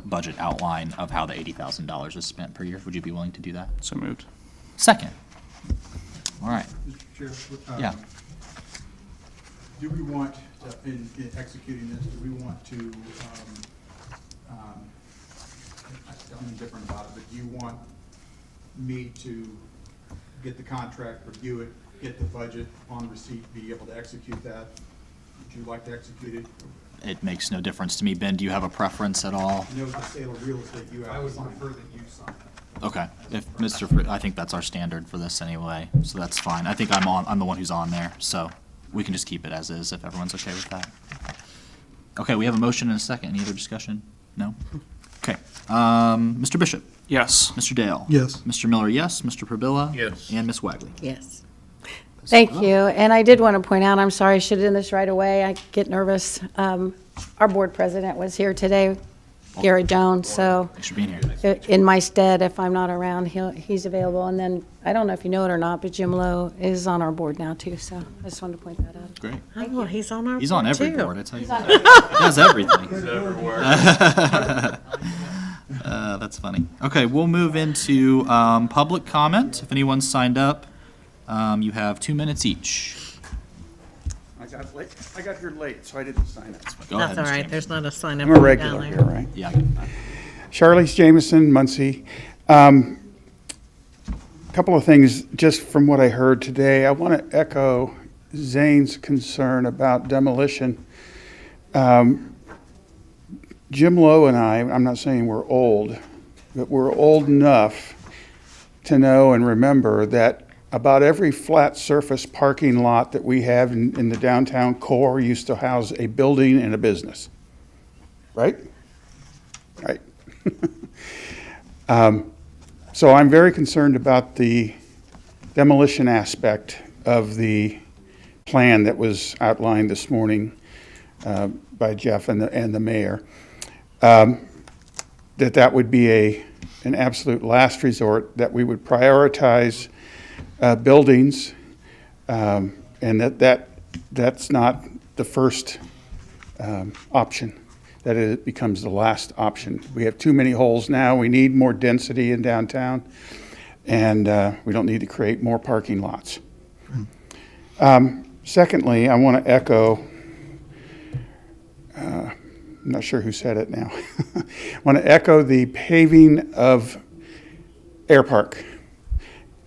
S1: budget outline of how the $80,000 is spent per year? Would you be willing to do that?
S11: So moved.
S1: Second. All right.
S4: Mr. Chair,
S1: Yeah.
S4: do we want, in executing this, do we want to, something different about it, but do you want me to get the contract, review it, get the budget on receipt, be able to execute that? Would you like to execute it?
S1: It makes no difference to me. Ben, do you have a preference at all?
S4: No, the sale of real estate, you have to sign. I would prefer that you sign.
S1: Okay. If I think that's our standard for this anyway, so that's fine. I think I'm the one who's on there, so we can just keep it as is if everyone's okay with that. Okay, we have a motion and a second. Any other discussion? No? Okay. Mr. Bishop?
S11: Yes.
S1: Mr. Dale?
S3: Yes.
S1: Mr. Miller, yes. Mr. Prbilla?
S12: Yes.
S1: And Ms. Wagley?
S7: Yes.
S13: Thank you, and I did want to point out, I'm sorry, I should have done this right away, I get nervous. Our board president was here today, Garrett Jones, so
S1: Thanks for being here.
S13: in my stead, if I'm not around, he's available. And then, I don't know if you know it or not, but Jim Lowe is on our board now too, so I just wanted to point that out.
S1: Great.
S7: Oh, well, he's on our
S1: He's on
S7: board,
S1: every
S7: too.
S1: board, I tell you that. He does everything. That's funny. Okay, we'll move into public comment. If anyone's signed up, you have 2 minutes each.
S14: I got here late, so I didn't sign up.
S1: Go
S7: That's
S1: ahead,
S7: all
S1: Mr.
S7: right,
S1: James.
S7: there's not a sign up
S14: I'm a
S7: down
S14: regular
S7: there.
S14: here, right?
S1: Yeah.
S14: Charlize Jameson, Muncie. Couple of things just from what I heard today. I want to echo Zane's concern about demolition. Jim Lowe and I'm not saying we're old, but we're old enough to know and remember that about every flat surface parking lot that we have in the downtown core used to house a building and a business. Right? Right. So I'm very concerned about the demolition aspect of the plan that was outlined this morning by Jeff and the mayor. That would be an absolute last resort, that we would prioritize buildings, and that's not the first option, that it becomes the last option. We have too many holes now. We need more density in downtown, and we don't need to create more parking lots. Secondly, I want to echo, I'm not sure who said it now. I want to echo the paving of Air Park.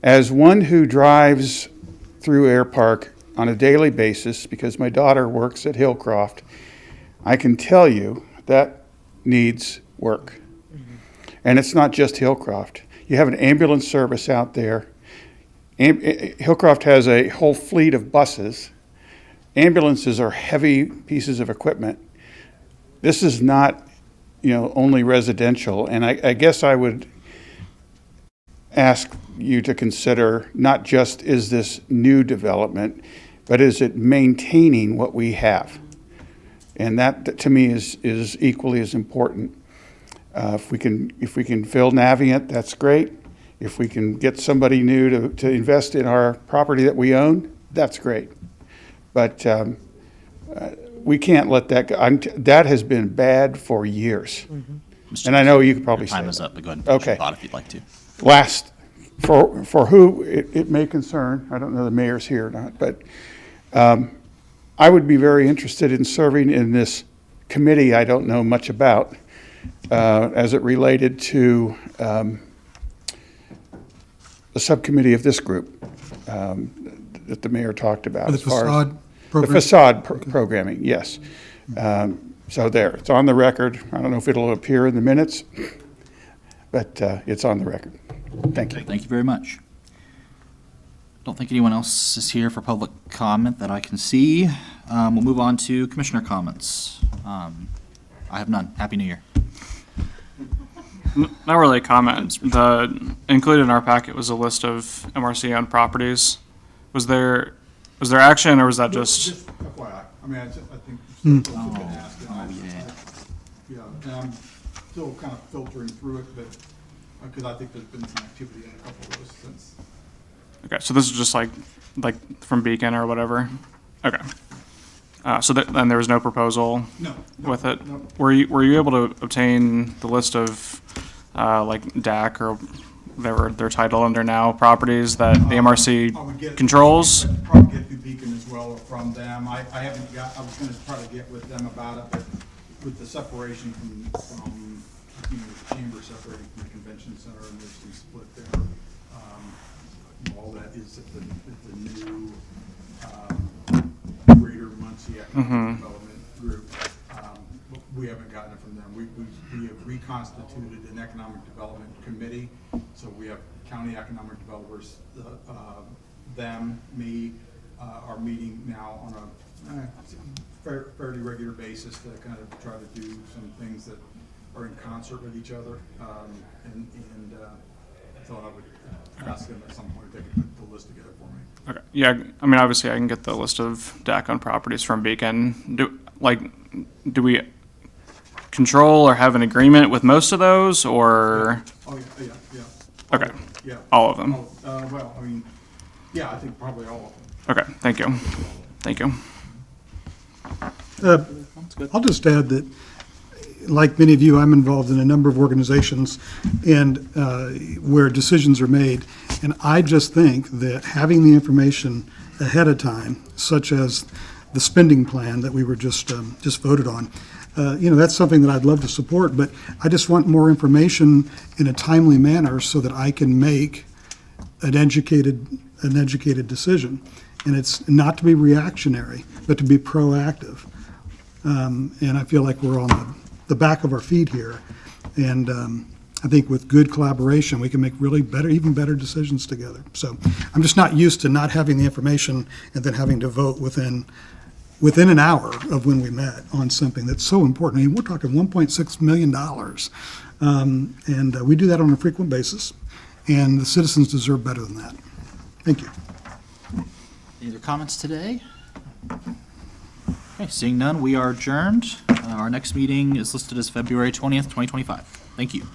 S14: As one who drives through Air Park on a daily basis, because my daughter works at Hillcroft, I can tell you that needs work. And it's not just Hillcroft. You have an ambulance service out there. Hillcroft has a whole fleet of buses. Ambulances are heavy pieces of equipment. This is not, only residential. And I guess I would ask you to consider not just is this new development, but is it maintaining what we have? And that to me is equally as important. If we can fill Navient, that's great. If we can get somebody new to invest in our property that we own, that's great. But we can't let that go. That has been bad for years. And I know you could probably
S1: Your
S14: say
S1: time is
S14: that.
S1: up, but go ahead and finish your
S14: Okay.
S1: thought if you'd like to.
S14: Last, for who it may concern, I don't know the mayor's here or not, but I would be very interested in serving in this committee I don't know much about, as it related to the subcommittee of this group that the mayor talked about.
S3: The
S14: as far as-
S3: facade program?
S14: The facade programming, yes. So there, it's on the record. I don't know if it'll appear in the minutes, but it's on the record. Thank you.
S1: Thank you very much. Don't think anyone else is here for public comment that I can see. We'll move on to commissioner comments. I have none. Happy New Year.
S11: Not really a comment. Included in our packet was a list of MRC-owned properties. Was there action, or was that just?
S14: FYI, I mean, I think. Yeah, and I'm still kind of filtering through it, but, because I think there's been some activity in a couple of those since.
S11: Okay, so this is just like from Beacon or whatever? Okay. So then there was no proposal
S14: No,
S11: with it?
S14: no.
S11: Were you able to obtain the list of, like DAC or their title under now, properties that the
S14: I would
S11: MRC
S14: get-
S11: controls?
S14: I'd probably get through Beacon as well from them. I haven't got, I was gonna try to get with them about it, but with the separation from, the chamber separating from the convention center, and there's some split there. All that is at the new, Greater Muncie Economic Development Group. We haven't gotten it from them. We have reconstituted an economic development committee. So we have county economic developers, them, me, are meeting now on a fairly regular basis to kind of try to do some things that are in concert with each other. And I thought I would ask them at some point if they could put the list together for me.
S11: Okay, yeah, I mean, obviously I can get the list of DAC on properties from Beacon. Do we control or have an agreement with most of those, or?
S14: Oh, yeah.
S11: Okay,
S14: Yeah.
S11: all of them?
S14: Well, I mean, yeah, I think probably all of them.
S11: Okay, thank you. Thank you.
S3: I'll just add that, like many of you, I'm involved in a number of organizations and where decisions are made. And I just think that having the information ahead of time, such as the spending plan that we were just voted on, that's something that I'd love to support, but I just want more information in a timely manner so that I can make an educated decision. And it's not to be reactionary, but to be proactive. And I feel like we're on the back of our feet here. And I think with good collaboration, we can make really even better decisions together. So I'm just not used to not having the information and then having to vote within an hour of when we met on something that's so important. I mean, we're talking $1.6 million. And we do that on a frequent basis. And the citizens deserve better than that. Thank you.
S1: Any other comments today? Okay, seeing none, we are adjourned. Our next meeting is listed as February 20th, 2025. Thank you.